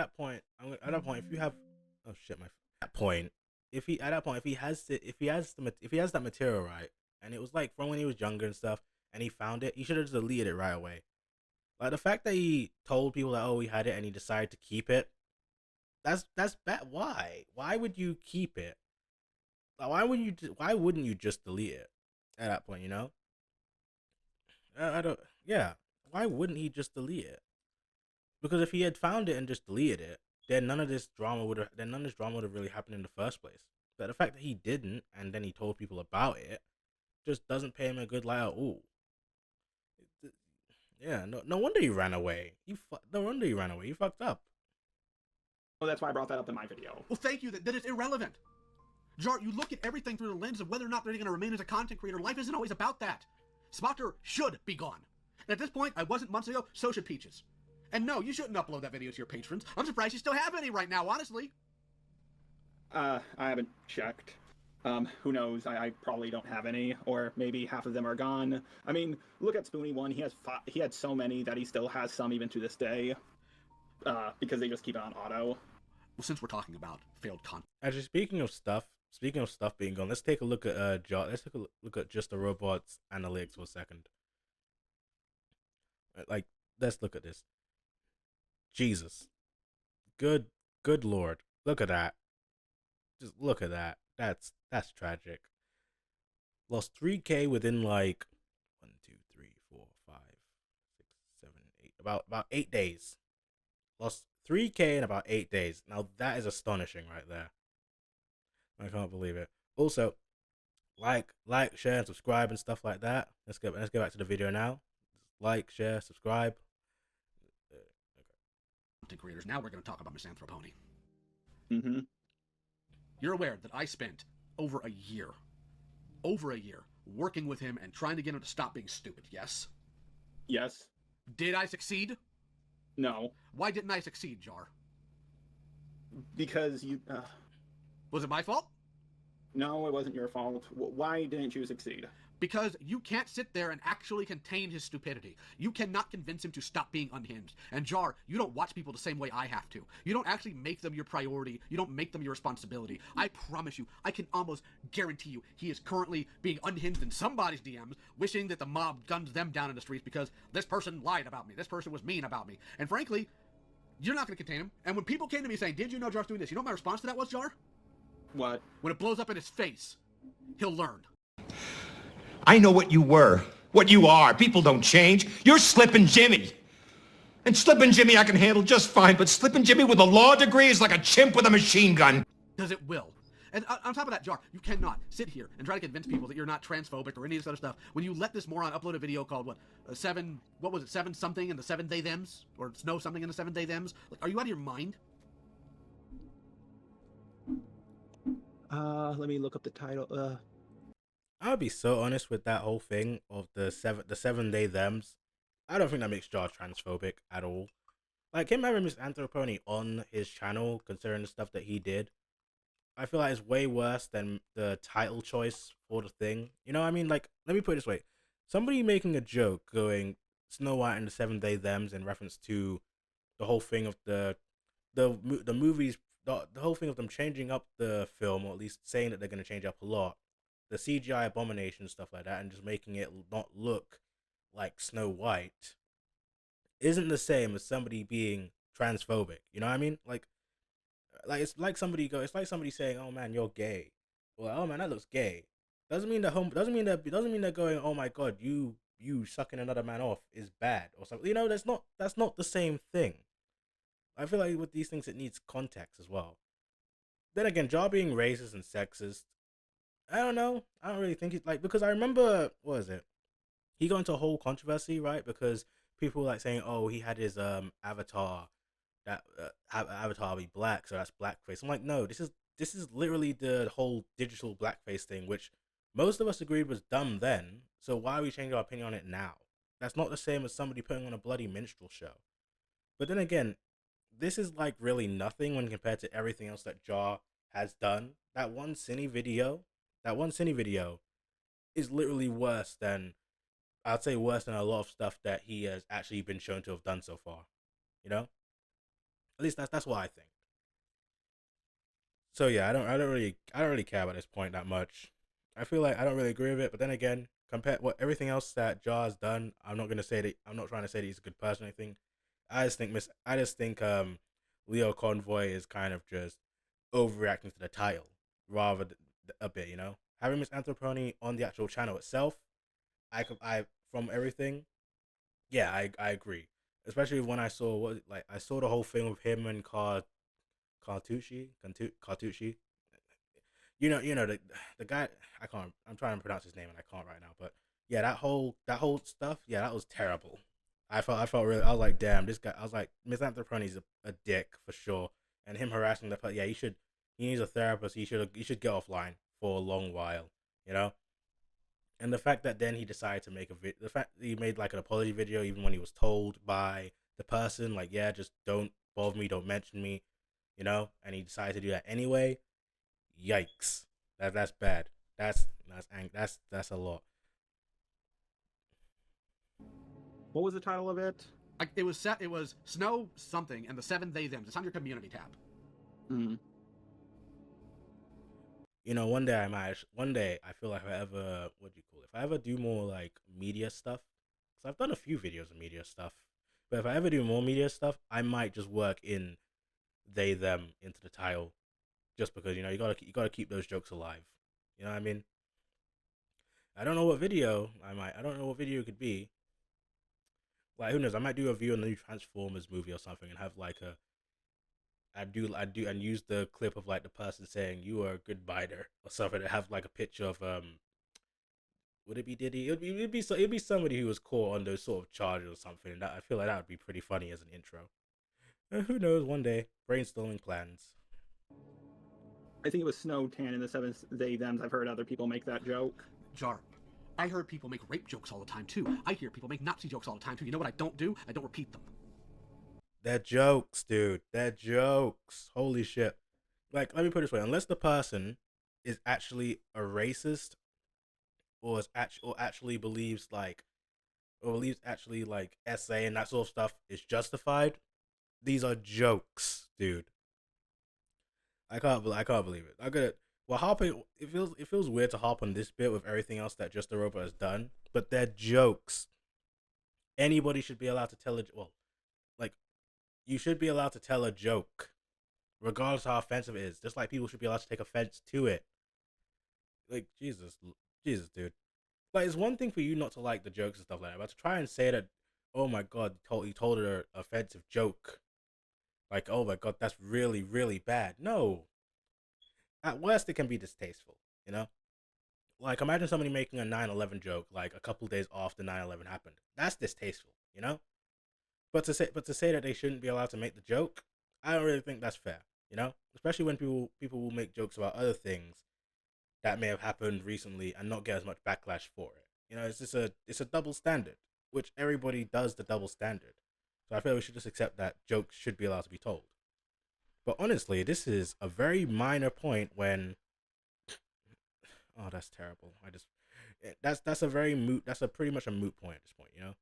Speaker 1: that material right, and it was like from when he was younger and stuff, and he found it, he should have just deleted it right away. Like, the fact that he told people that, oh, he had it, and he decided to keep it, that's bad. Why would you keep it? Like, why wouldn't you just delete it at that point? Why wouldn't he just delete it? Because if he had found it and just deleted it, then none of this drama would have really happened in the first place. But the fact that he didn't, and then he told people about it, just doesn't pay him a good light at all. Yeah, no wonder he ran away. No wonder he ran away. He fucked up.
Speaker 2: Well, that's why I brought that up in my video.
Speaker 3: Well, thank you. That is irrelevant. Jar, you look at everything through the lens of whether or not they're going to remain as a content creator. Life isn't always about that. Spotter should be gone. And at this point, I wasn't months ago, so should Peaches. And no, you shouldn't upload that video to your patrons. I'm surprised you still have any right now, honestly.
Speaker 2: I haven't checked. Who knows? I probably don't have any, or maybe half of them are gone. I mean, look at Spoonie One. He had so many that he still has some even to this day. Because they just keep it on auto.
Speaker 3: Well, since we're talking about failed content.
Speaker 1: Actually, speaking of stuff being gone, let's take a look at let's take a look at just the robots analytics for a second. Like, let's look at this. Jesus, good Lord, look at that. Just look at that. That's tragic. Lost 3K within like 1, 2, 3, 4, 5, 6, 7, 8, about 8 days. Lost 3K in about 8 days. Now that is astonishing right there. I can't believe it. Also, like, share, and subscribe and stuff like that. Let's go back to the video now. Like, share, subscribe.
Speaker 3: Content creators. Now we're going to talk about misanthropony.
Speaker 2: Mm-hmm.
Speaker 3: You're aware that I spent over a year working with him and trying to get him to stop being stupid, yes?
Speaker 2: Yes.
Speaker 3: Did I succeed?
Speaker 2: No.
Speaker 3: Why didn't I succeed, Jar?
Speaker 2: Because you...
Speaker 3: Was it my fault?
Speaker 2: No, it wasn't your fault. Why didn't you succeed?
Speaker 3: Because you can't sit there and actually contain his stupidity. You cannot convince him to stop being unhinged. And Jar, you don't watch people the same way I have to. You don't actually make them your priority. You don't make them your responsibility. I promise you, I can almost guarantee you, he is currently being unhinged in somebody's DMs, wishing that the mob guns them down in the streets because this person lied about me. This person was mean about me. And frankly, you're not going to contain him. And when people came to me saying, did you know Jar's doing this? You know what my response to that was, Jar?
Speaker 2: What?
Speaker 3: When it blows up in his face, he'll learn.
Speaker 7: I know what you were, what you are. People don't change. You're Slippin' Jimmy. And Slippin' Jimmy I can handle just fine, but Slippin' Jimmy with a law degree is like a chimp with a machine gun.
Speaker 3: Because it will. And on top of that, Jar, you cannot sit here and try to convince people that you're not transphobic or any of this other stuff when you let this moron upload a video called, seven something in the 7 they thems? Or snow something in the 7 they thems? Like, are you out of your mind?
Speaker 2: Let me look up the title.
Speaker 1: I'll be so honest with that whole thing of the 7 day thems. I don't think that makes Jar transphobic at all. Like, him having misanthropony on his channel, considering the stuff that he did, I feel like it's way worse than the title choice for the thing. You know what I mean? Like, let me put it this way. Somebody making a joke going Snow White and the 7 day thems in reference to the whole thing of the movies, the whole thing of them changing up the film, or at least saying that they're going to change up a lot. The CGI abomination, stuff like that, and just making it not look like Snow White isn't the same as somebody being transphobic. You know what I mean? Like it's like somebody saying, "Oh man, you're gay." Well, "Oh man, that looks gay." Doesn't mean they're going, "Oh my god, you sucking another man off is bad" or something. You know, that's not the same thing. I feel like with these things, it needs context as well. Then again, Jar being racist and sexist, I don't know. I don't really think it's like, because I remember, what was it? He got into a whole controversy, right? Because people were like saying, "Oh, he had his avatar, that avatar be black, so that's blackface." I'm like, no, this is literally the whole digital blackface thing, which most of us agreed was dumb then. So why are we changing our opinion on it now? That's not the same as somebody putting on a bloody minstrel show. But then again, this is like really nothing when compared to everything else that Jar has done. That one Cine video is literally worse than, I'd say worse than a lot of stuff that he has actually been shown to have done so far. You know? At least that's what I think. So yeah, I don't really care about this point that much. I feel like I don't really agree with it, but then again, compared what everything else that Jar's done, I'm not trying to say that he's a good person or anything. I just think Lio Convoy is kind of just overreacting to the title rather a bit, you know. Having misanthropony on the actual channel itself, I from everything, yeah, I agree. Especially when I saw I saw the whole thing with him and Car Cartucci. You know the guy. I can't. I'm trying to pronounce his name and I can't right now. But yeah, that whole stuff. Yeah, that was terrible. I felt really. I was like, damn, this guy. I was like, Misanthroponi's a dick for sure. And him harassing the. Yeah, he should. He needs a therapist. He should get offline for a long while. You know. And the fact that then he decided to make the fact that he made like an apology video even when he was told by the person, like, yeah, just don't bother me, don't mention me, you know, and he decided to do that anyway. Yikes. That's bad. That's a lot.
Speaker 2: What was the title of it?
Speaker 3: It was Snow something and the 7 they them. It's on your community tab.
Speaker 2: Mm.
Speaker 1: You know, one day I feel like if I ever do more like media stuff, because I've done a few videos of media stuff, but if I ever do more media stuff, I might just work in they them into the title, just because, you know, you gotta keep those jokes alive. You know what I mean? I don't know what video it could be. Like, who knows? I might do a review on the new Transformers movie or something and have like I do and use the clip of like the person saying you are a good biter or something, and have like a picture of would it be Diddy? It'd be somebody who was caught on those sort of charges or something. And I feel like that would be pretty funny as an intro. Who knows? One day, brainstorming plans.
Speaker 2: I think it was Snow Tan in the 7 they thems. I've heard other people make that joke.
Speaker 3: Jar. I heard people make rape jokes all the time too. I hear people make Nazi jokes all the time too. You know what I don't do? I don't repeat them.
Speaker 1: They're jokes, dude. They're jokes. Holy shit. Like, let me put it this way. Unless the person is actually a racist or actually believes actually like SA and that sort of stuff is justified, these are jokes, dude. I can't believe it. I got it. Well, it feels weird to harp on this bit with everything else that Just a Robot has done, but they're jokes. Anybody should be allowed to tell you should be allowed to tell a joke, regardless of how offensive it is. Just like people should be allowed to take offense to it. Like, Jesus, dude. Like, it's one thing for you not to like the jokes and stuff like that, but to try and say that, oh my god, he told her an offensive joke. Like, oh my god, that's really, really bad. No. At worst, it can be distasteful, you know? Like, imagine somebody making a 9/11 joke, like, a couple days after 9/11 happened. That's distasteful, you know? But to say that they shouldn't be allowed to make the joke, I don't really think that's fair, you know? Especially when people will make jokes about other things that may have happened recently and not get as much backlash for it. You know, it's a double standard, which everybody does the double standard. So I feel we should just accept that jokes should be allowed to be told. But honestly, this is a very minor point when oh, that's terrible. That's pretty much a moot point at this point, you know?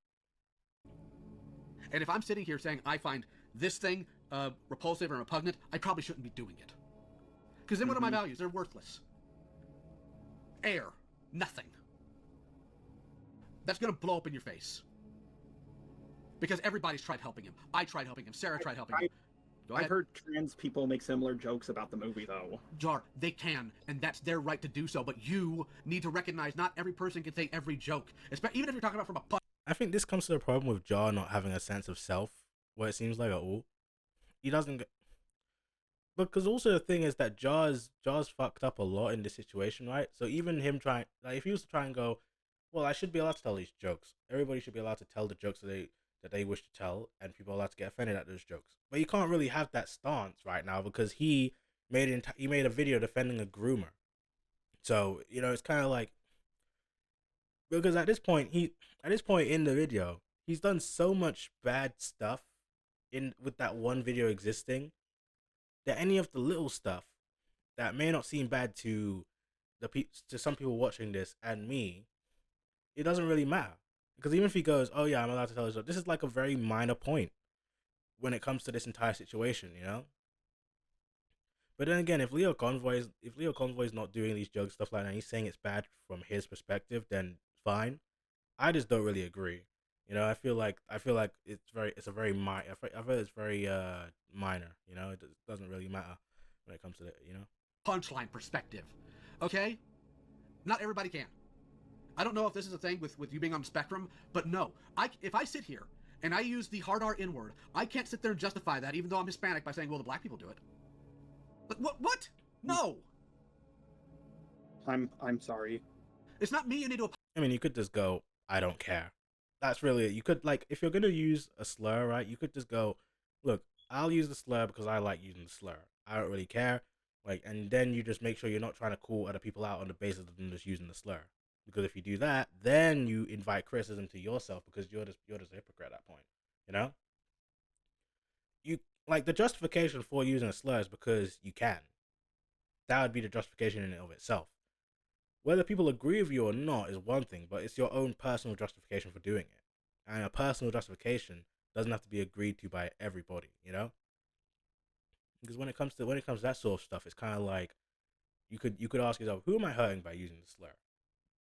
Speaker 3: And if I'm sitting here saying I find this thing repulsive or repugnant, I probably shouldn't be doing it. Because then what are my values? They're worthless. Air. Nothing. That's going to blow up in your face. Because everybody's tried helping him. I tried helping him. Sarah tried helping him. Go ahead.
Speaker 2: I've heard trans people make similar jokes about the movie, though.
Speaker 3: Jar, they can, and that's their right to do so, but you need to recognize not every person can say every joke. Even if you're talking about from a...
Speaker 1: I think this comes to the problem with Jar not having a sense of self, what it seems like at all. He doesn't... Because also the thing is that Jar's fucked up a lot in this situation, right? So even him trying... Like, if he was to try and go, well, I should be allowed to tell these jokes. Everybody should be allowed to tell the jokes that they wish to tell, and people are allowed to get offended at those jokes. But you can't really have that stance right now because he made a video defending a groomer. So, you know, it's kind of like, because at this point in the video, he's done so much bad stuff with that one video existing that any of the little stuff that may not seem bad to some people watching this and me, it doesn't really matter. Because even if he goes, oh yeah, I'm allowed to tell this is like a very minor point when it comes to this entire situation, you know? But then again, if Lio Convoy is not doing these jokes, stuff like that, and he's saying it's bad from his perspective, then fine. I just don't really agree. You know, I feel like it's very minor, you know? It doesn't really matter when it comes to it, you know?
Speaker 3: Punchline perspective, okay? Not everybody can. I don't know if this is a thing with you being on the spectrum, but no. If I sit here and I use the hard R N-word, I can't sit there and justify that even though I'm Hispanic by saying, well, the black people do it. Like, what? No!
Speaker 2: I'm sorry.
Speaker 3: It's not me you need to
Speaker 1: I mean, you could just go, I don't care. That's really it. You could, like, if you're going to use a slur, right, you could just go, look, I'll use the slur because I like using the slur. I don't really care. Like, and then you just make sure you're not trying to call other people out on the basis of them just using the slur. Because if you do that, then you invite criticism to yourself because you're just a hypocrite at that point. You know? You like the justification for using a slur is because you can. That would be the justification in and of itself. Whether people agree with you or not is one thing, but it's your own personal justification for doing it. And a personal justification doesn't have to be agreed to by everybody, you know? Because when it comes to that sort of stuff, it's kind of like you could ask yourself, who am I hurting by using the slur?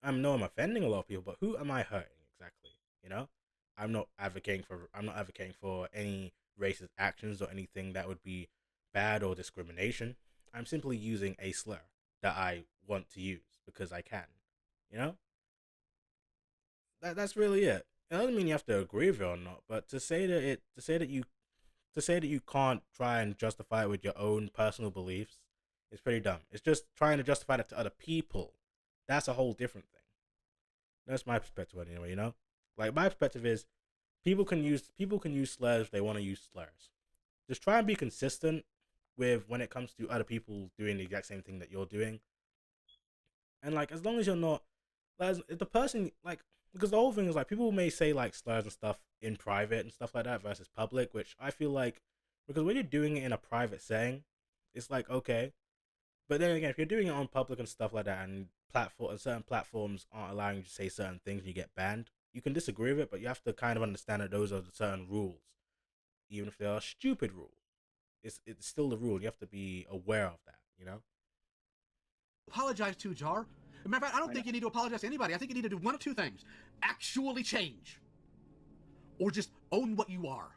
Speaker 1: I know I'm offending a lot of people, but who am I hurting exactly? You know? I'm not advocating for any racist actions or anything that would be bad or discrimination. I'm simply using a slur that I want to use because I can. You know? That's really it. It doesn't mean you have to agree with it or not, but to say that you can't try and justify it with your own personal beliefs is pretty dumb. It's just trying to justify it to other people. That's a whole different thing. That's my perspective anyway, you know? Like my perspective is people can use slurs if they want to use slurs. Just try and be consistent with when it comes to other people doing the exact same thing that you're doing. And like as long as you're not like if the person like because the whole thing is like people may say like slurs and stuff in private and stuff like that versus public, which I feel like because when you're doing it in a private setting, it's like okay. But then again, if you're doing it on public and stuff like that, and certain platforms aren't allowing you to say certain things, and you get banned. You can disagree with it, but you have to kind of understand that those are the certain rules, even if they are stupid rules. It's still the rule. You have to be aware of that. You know.
Speaker 3: apologize to, Jar. As a matter of fact, I don't think you need to apologize to anybody. I think you need to do one of two things. Actually change. Or just own what you are.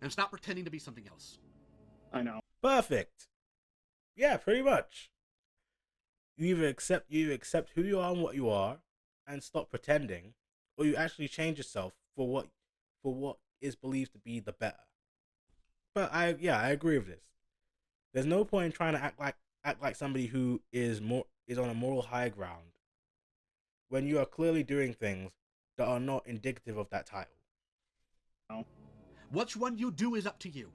Speaker 3: And stop pretending to be something else.
Speaker 2: I know.
Speaker 1: Perfect. Yeah, pretty much. You either accept who you are and what you are, and stop pretending, or you actually change yourself for what is believed to be the better. But I agree with this. There's no point in trying to act like somebody who is on a moral high ground when you are clearly doing things that are not indicative of that title.
Speaker 2: No.
Speaker 3: Which one you do is up to you.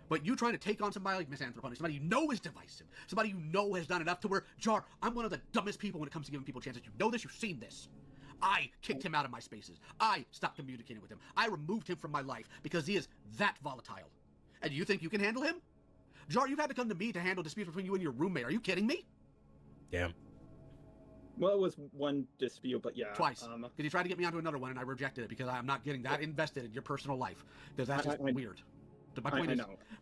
Speaker 3: But you trying to take on somebody like Misanthropy, somebody you know is divisive, somebody you know has done enough to where, Jar, I'm one of the dumbest people when it comes to giving people chances. You know this, you've seen this. I kicked him out of my spaces. I stopped communicating with him. I removed him from my life because he is that volatile. And you think you can handle him? Jar, you've had to come to me to handle disputes between you and your roommate. Are you kidding me?
Speaker 1: Damn.
Speaker 2: Well, it was one dispute, but yeah.
Speaker 3: Twice. Because you tried to get me onto another one and I rejected it because I'm not getting that invested in your personal life. Because that's just weird.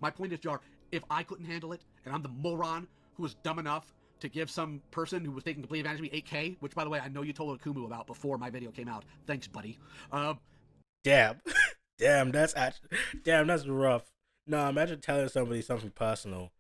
Speaker 3: My point is, Jar, if I couldn't handle it, and I'm the moron who was dumb enough to give some person who was taking complete advantage of me 8K, which, by the way, I know you told Akumu about before my video came out. Thanks, buddy.
Speaker 1: Damn. Damn, that's rough. No, imagine telling somebody something personal.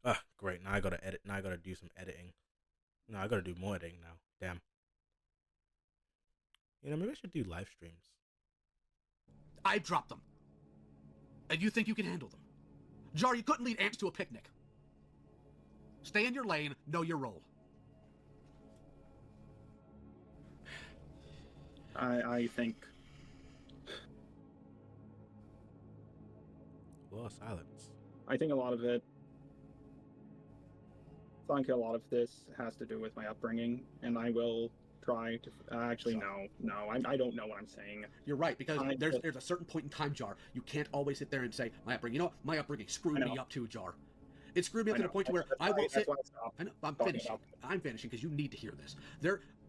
Speaker 1: Ah, great. Now I gotta edit. Now I gotta do some editing. No, I gotta do more editing now. Damn. You know, maybe I should do live streams.
Speaker 3: I dropped them. And you think you can handle them. Jar, you couldn't lead ants to a picnic. Stay in your lane, know your role.
Speaker 2: I think.
Speaker 1: A lot of silence.
Speaker 2: I think a lot of it. I think a lot of this has to do with my upbringing, and I will try to. Actually, no. I don't know what I'm saying.
Speaker 3: You're right, because there's a certain point in time, Jar. You can't always sit there and say, my upbringing. You know what? My upbringing screwed me up too, Jar. It screwed me up to the point where I won't sit. I know, I'm finishing. I'm finishing because you need to hear this.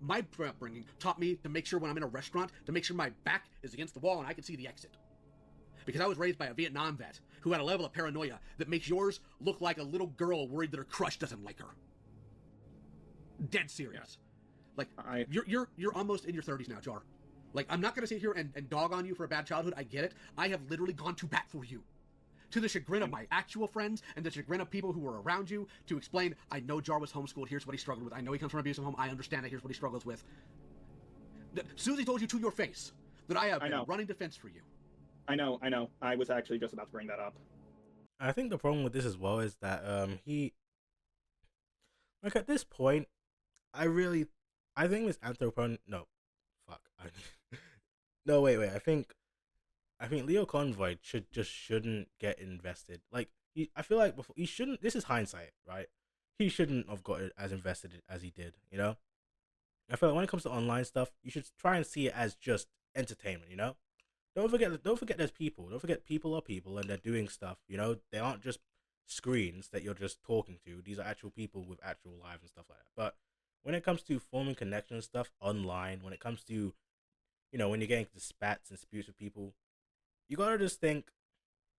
Speaker 3: My upbringing taught me to make sure when I'm in a restaurant, to make sure my back is against the wall and I can see the exit. Because I was raised by a Vietnam vet who had a level of paranoia that makes yours look like a little girl worried that her crush doesn't like her. Dead serious. Like, you're almost in your 30s now, Jar. Like, I'm not going to sit here and dog on you for a bad childhood. I get it. I have literally gone to bat for you. To the chagrin of my actual friends and the chagrin of people who were around you, to explain, I know Jar was homeschooled, here's what he struggled with. I know he comes from an abusive home, I understand that, here's what he struggles with. Susie told you to your face that I have been running defense for you.
Speaker 2: I know. I was actually just about to bring that up.
Speaker 1: I think the problem with this as well is that he, like, at this point, I think this wait. I think Lio Convoy shouldn't get invested. Like, I feel like he shouldn't. This is hindsight, right? He shouldn't have got as invested as he did. You know, I feel like when it comes to online stuff, you should try and see it as just entertainment. You know, don't forget there's people. Don't forget people are people and they're doing stuff. You know, they aren't just screens that you're just talking to. These are actual people with actual lives and stuff like that. But when it comes to forming connections and stuff online, when it comes to, you know, when you're getting into spats and disputes with people, you gotta just think,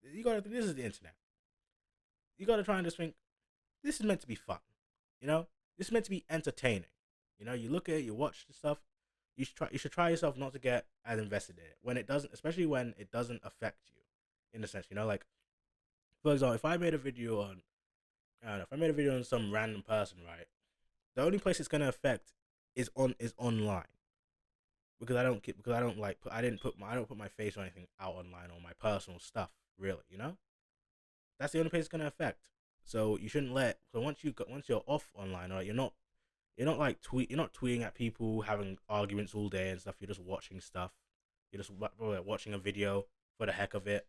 Speaker 1: this is the internet. You gotta try and just think, this is meant to be fun, you know? This is meant to be entertaining. You know, you look at it, you watch the stuff, you should try yourself not to get as invested in it. When it doesn't, especially when it doesn't affect you, in a sense, you know? Like, for example, if I made a video on, some random person, right? The only place it's gonna affect is online. Because I don't put my face or anything out online or my personal stuff, really, you know? That's the only place it's gonna affect. So you shouldn't once you're off online, or you're not tweeting at people, having arguments all day and stuff, you're just watching stuff. You're just watching a video for the heck of it.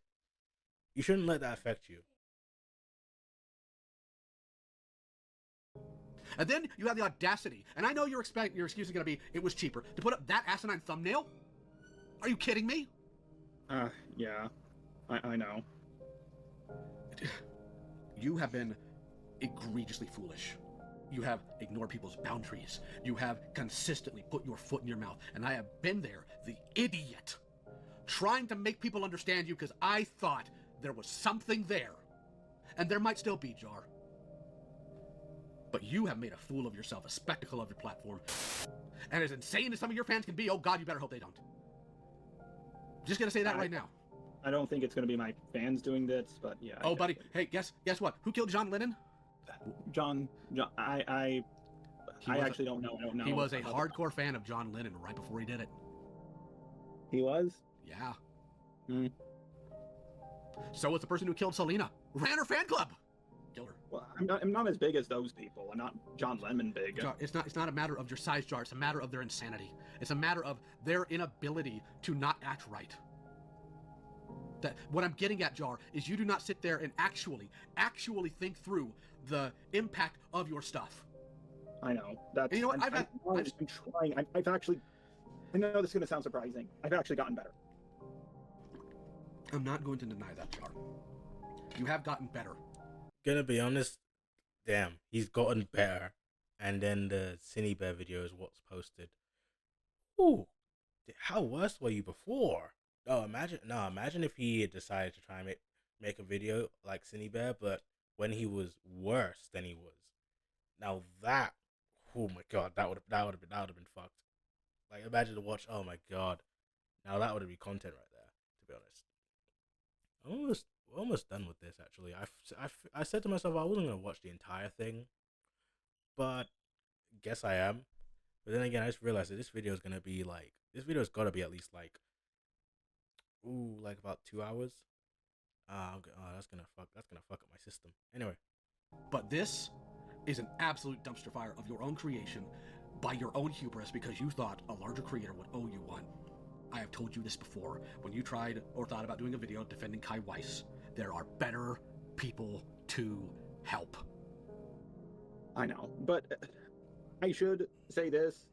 Speaker 1: You shouldn't let that affect you.
Speaker 3: And then you have the audacity, and I know your excuse is going to be, it was cheaper, to put up that asinine thumbnail? Are you kidding me?
Speaker 2: Yeah. I know.
Speaker 3: You have been egregiously foolish. You have ignored people's boundaries. You have consistently put your foot in your mouth, and I have been there, the idiot, trying to make people understand you because I thought there was something there. And there might still be, Jar. But you have made a fool of yourself, a spectacle of your platform. And as insane as some of your fans can be, oh God, you better hope they don't. Just gonna say that right now.
Speaker 2: I don't think it's gonna be my fans doing this, but yeah.
Speaker 3: Oh, buddy, hey, guess what? Who killed John Lennon?
Speaker 2: John, I actually don't know. I don't know.
Speaker 3: He was a hardcore fan of John Lennon right before he did it.
Speaker 2: He was?
Speaker 3: Yeah.
Speaker 2: Hmm.
Speaker 3: So was the person who killed Selena. Ran her fan club. Killed her.
Speaker 2: Well, I'm not as big as those people. I'm not John Lennon big.
Speaker 3: Jar, it's not a matter of your size, Jar. It's a matter of their insanity. It's a matter of their inability to not act right. That what I'm getting at, Jar, is you do not sit there and actually think through the impact of your stuff.
Speaker 2: I know. That's.
Speaker 3: And you know what?
Speaker 2: I've been trying. I've actually. I know this is going to sound surprising. I've actually gotten better.
Speaker 3: I'm not going to deny that, Jar. You have gotten better.
Speaker 1: Gonna be honest, damn, he's gotten better. And then the Cine Bear video is what's posted. Ooh, how worse were you before? Imagine if he had decided to try and make a video like Cine Bear, but when he was worse than he was. Now that, oh my God, that would have been fucked. Like, imagine to watch. Oh my God, now that would be content right there. To be honest, I'm almost done with this. Actually, I said to myself I wasn't gonna watch the entire thing, but guess I am. But then again, I just realized that this video's got to be at least like about 2 hours. That's gonna fuck up my system. Anyway,
Speaker 3: but this is an absolute dumpster fire of your own creation by your own hubris because you thought a larger creator would owe you one. I have told you this before. When you tried or thought about doing a video defending Kai Weiss, there are better people to help.
Speaker 2: I know, but I should say this.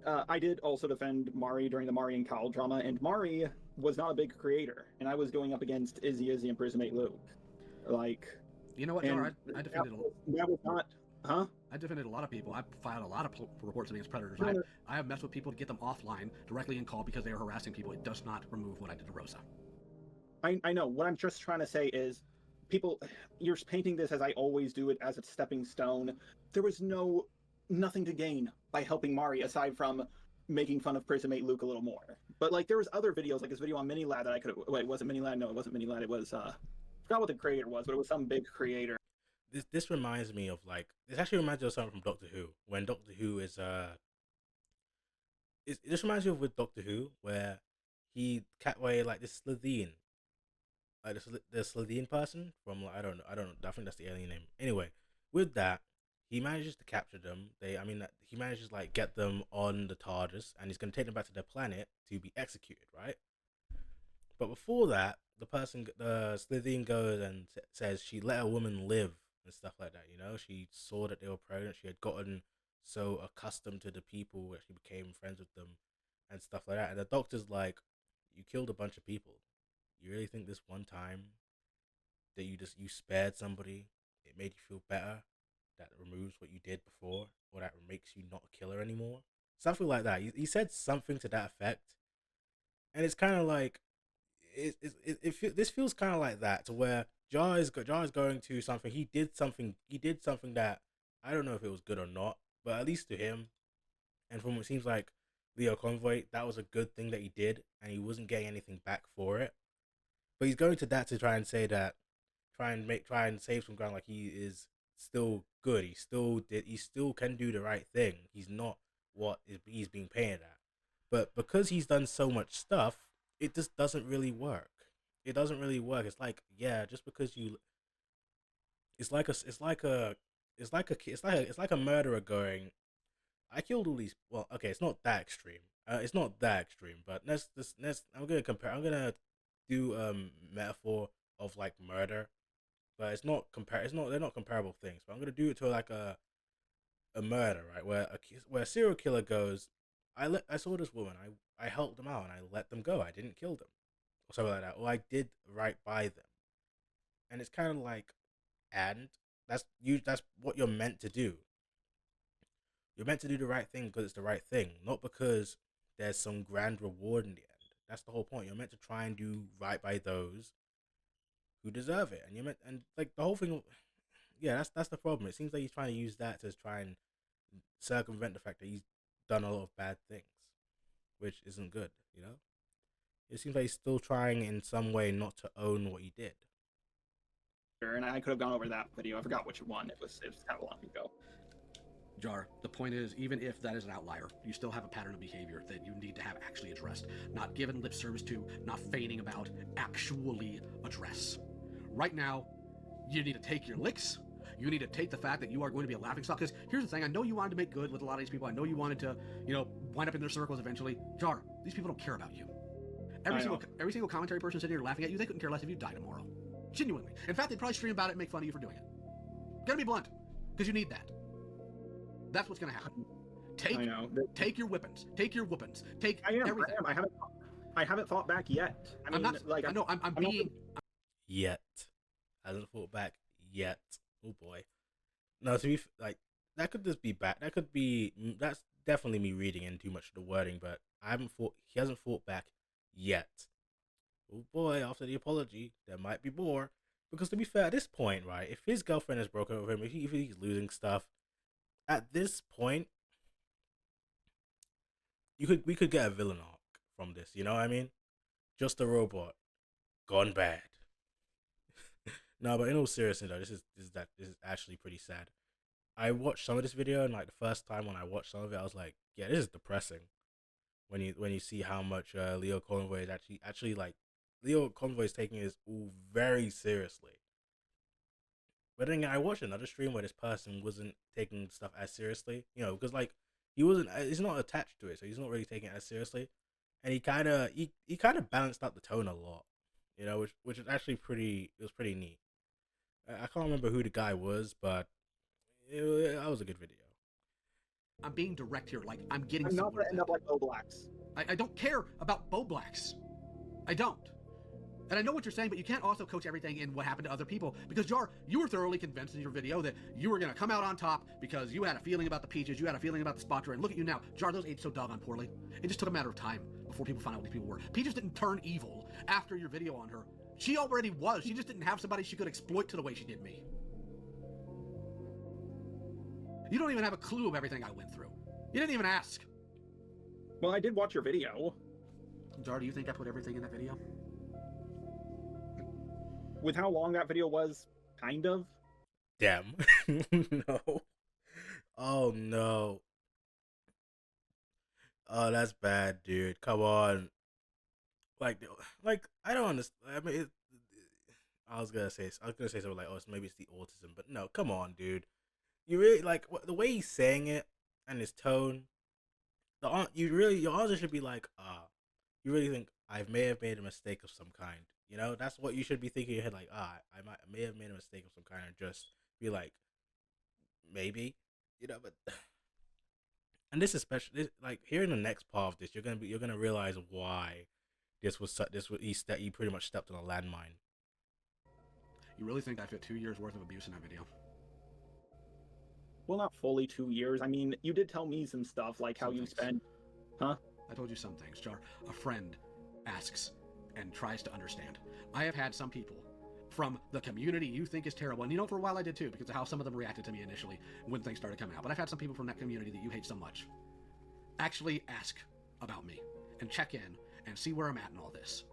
Speaker 2: I did also defend Mari during the Mari and Kyle drama, and Mari was not a big creator, and I was going up against Izzy and Prismate Luke. Like,
Speaker 3: You know what,
Speaker 2: and
Speaker 3: Jar? I defended
Speaker 2: that was not, huh?
Speaker 3: I defended a lot of people. I filed a lot of reports against predators.
Speaker 2: No, no.
Speaker 3: I have messed with people to get them offline directly in call because they are harassing people. It does not remove what I did to Rosa.
Speaker 2: I know. What I'm just trying to say is, people, you're painting this as I always do it as a stepping stone. There was nothing to gain by helping Mari aside from making fun of Prismate Luke a little more. But like, there was other videos, like this video on Minilad that I could have. Wait, was it Minilad? No, it wasn't Minilad. It was I forgot what the creator was, but it was some big creator.
Speaker 1: This reminds me of like, this actually reminds me of something from Doctor Who, when Doctor Who is this reminds me of with Doctor Who, where he catway like this Slitheen, like the Slitheen person from like, I don't know, I think that's the alien name. Anyway, with that, he manages to capture them. He manages to like get them on the TARDIS, and he's gonna take them back to their planet to be executed, right? But before that, the Slitheen goes and says she let a woman live and stuff like that. You know, she saw that they were pregnant. She had gotten so accustomed to the people that she became friends with them and stuff like that. And the doctor's like, you killed a bunch of people. You really think this one time that you spared somebody, it made you feel better? That removes what you did before, or that makes you not a killer anymore? Something like that. He said something to that effect, and it's kind of like this feels kind of like that, to where Jar is going to something. He did something that I don't know if it was good or not, but at least to him, and from what it seems like Lio Convoy, that was a good thing that he did, and he wasn't getting anything back for it. But he's going to that to try and say that, try and save some ground, like he is still good. He still can do the right thing. He's not what he's being painted at. But because he's done so much stuff, it just doesn't really work. It doesn't really work. It's like, yeah, just because you, it's like a murderer going, I killed all these. Well, okay, it's not that extreme. But I'm gonna do metaphor of like murder, but they're not comparable things. But I'm gonna do it to like a murder, right? Where a serial killer goes, I saw this woman, I helped them out and I let them go. I didn't kill them, or something like that. Or I did right by them, and it's kind of like, and that's what you're meant to do. You're meant to do the right thing because it's the right thing, not because there's some grand reward in the end. That's the whole point. You're meant to try and do right by those who deserve it, and like the whole thing. Yeah, that's the problem. It seems like he's trying to use that to try and circumvent the fact that he's done a lot of bad things, which isn't good. You know, it seems like he's still trying in some way not to own what he did.
Speaker 2: And I could have gone over that video. I forgot which one. It was kind of long ago.
Speaker 3: Jar, the point is, even if that is an outlier, you still have a pattern of behavior that you need to have actually addressed. Not given lip service to, not feigning about, actually address. Right now, you need to take your licks. You need to take the fact that you are going to be a laughingstock. Because here's the thing, I know you wanted to make good with a lot of these people. I know you wanted to, wind up in their circles eventually. Jar, these people don't care about you. Every single commentary person sitting here laughing at you, they couldn't care less if you die tomorrow. Genuinely. In fact, they'd probably stream about it and make fun of you for doing it. Gotta be blunt, because you need that. That's what's gonna happen. Take your weapons. Take your weapons. Take everything.
Speaker 2: I haven't fought back yet.
Speaker 3: I'm being
Speaker 1: yet. Hasn't fought back yet. Oh boy. No, to be like, that could just be bad. That's definitely me reading in too much of the wording, but he hasn't fought back yet. Oh boy, after the apology, there might be more. Because to be fair, at this point, right, if his girlfriend has broken up with him, if he's losing stuff, at this point, we could get a villain arc from this, you know what I mean? Just a robot gone bad. No, but in all seriousness though, this is actually pretty sad. I watched some of this video, and like the first time when I watched some of it, I was like, yeah, this is depressing. When you see how much Lio Convoy is actually like, Lio Convoy is taking this all very seriously. But then I watched another stream where this person wasn't taking stuff as seriously, because like he's not attached to it, so he's not really taking it as seriously, and he kind of balanced out the tone a lot, which is actually pretty neat. I can't remember who the guy was, but that was a good video.
Speaker 3: I'm being direct here. Like, I'm getting
Speaker 2: I'm not
Speaker 3: somewhere
Speaker 2: gonna end up like Bo Blacks.
Speaker 3: I don't care about Bo Blacks. I don't. And I know what you're saying, but you can't also coach everything in what happened to other people. Because, Jar, you were thoroughly convinced in your video that you were going to come out on top because you had a feeling about the peaches, you had a feeling about the spot, and look at you now. Jar, those aged so doggone poorly. It just took a matter of time before people found out what these people were. Peaches didn't turn evil after your video on her. She already was. She just didn't have somebody she could exploit to the way she did me. You don't even have a clue of everything I went through. You didn't even ask.
Speaker 2: Well, I did watch your video.
Speaker 3: Jar, do you think I put everything in that video?
Speaker 2: With how long that video was, kind of.
Speaker 1: Damn. No. Oh no. Oh, that's bad, dude. Come on. Like I don't understand. I mean, I was gonna say something like, oh, maybe it's the autism, but no, come on, dude. You really like the way he's saying it and his tone. Your answer should be like, you really think I may have made a mistake of some kind. You know, that's what you should be thinking in your head. Like, I may have made a mistake of some kind, and just be like, maybe, you know. But and this especially, like, here in the next part of this, you're gonna realize why he pretty much stepped on a landmine.
Speaker 3: You really think I fit 2 years worth of abuse in that video?
Speaker 2: Well, not fully 2 years. I mean, you did tell me some stuff, like how you spent... Huh?
Speaker 3: I told you some things, Jar. A friend asks and tries to understand. I have had some people from the community you think is terrible, and you know, for a while I did too, because of how some of them reacted to me initially when things started coming out. But I've had some people from that community that you hate so much actually ask about me and check in and see where I'm at in all this.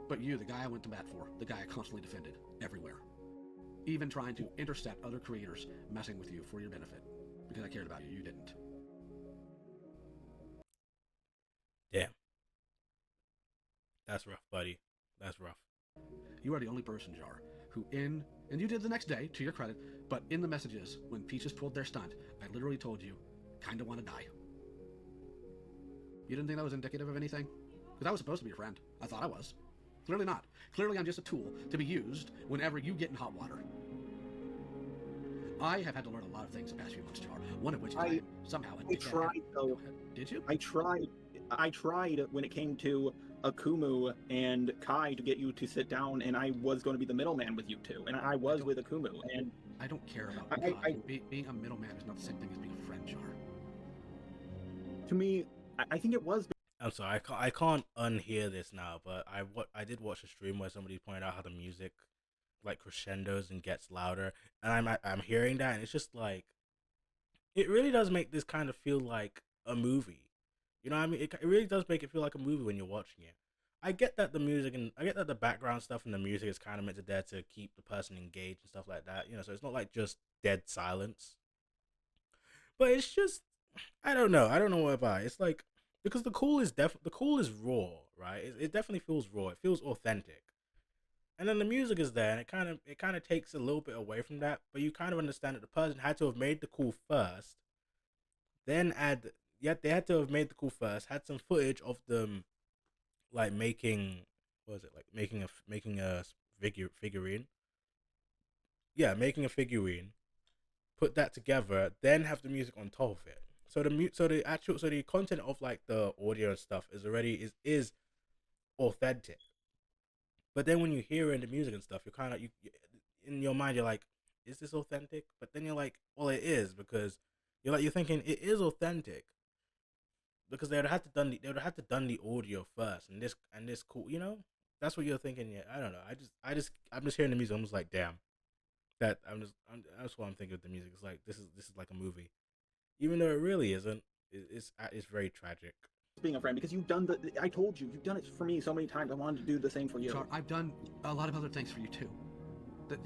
Speaker 3: But you, the guy I went to bat for, the guy I constantly defended everywhere, even trying to intercept other creators messing with you for your benefit because I cared about you, you didn't.
Speaker 1: Damn. That's rough, buddy. That's rough.
Speaker 3: You are the only person, Jar, who and you did the next day, to your credit, but in the messages, when Peaches pulled their stunt, I literally told you, kinda wanna die. You didn't think that was indicative of anything? Because I was supposed to be your friend. I thought I was. Clearly not. Clearly I'm just a tool to be used whenever you get in hot water. I have had to learn a lot of things the past few months, Jar, one of which is I somehow...
Speaker 2: I tried, though.
Speaker 3: Did you?
Speaker 2: I tried when it came to Akumu and Kai to get you to sit down, and I was going to be the middleman with you two, and I was with Akumu, and...
Speaker 3: I don't care about Kai. Being a middleman is not the same thing as being a friend, Jar.
Speaker 2: To me, I think it was...
Speaker 1: I'm sorry, I can't unhear this now, but I did watch a stream where somebody pointed out how the music like crescendos and gets louder, and I'm hearing that, and it's just like, it really does make this kind of feel like a movie. You know what I mean? It really does make it feel like a movie when you're watching it. I get that the music and I get that the background stuff and the music is kind of meant to there to keep the person engaged and stuff like that. You know, so it's not like just dead silence. But it's just, I don't know what about it. It's like, because the cool is raw, right? It definitely feels raw. It feels authentic. And then the music is there, and it kind of takes a little bit away from that. But you kind of understand that the person had to have made the call first, then they had to have made the call first, had some footage of them, like making a figurine. Yeah, making a figurine. Put that together, then have the music on top of it. So the content of like the audio and stuff is authentic. But then when you hear in the music and stuff, you're kind of in your mind you're like, is this authentic? But then you're like, well, it is, because you're thinking it is authentic. Because they would have to done the audio first, and this cool, you know, that's what you're thinking. Yeah, I don't know. I'm just hearing the music. I'm just like, damn, that's what I'm thinking of the music. It's like this is like a movie, even though it really isn't. It's very tragic.
Speaker 2: Being a friend, because I told you, you've done it for me so many times. I wanted to do the same for you.
Speaker 3: Char, I've done a lot of other things for you too.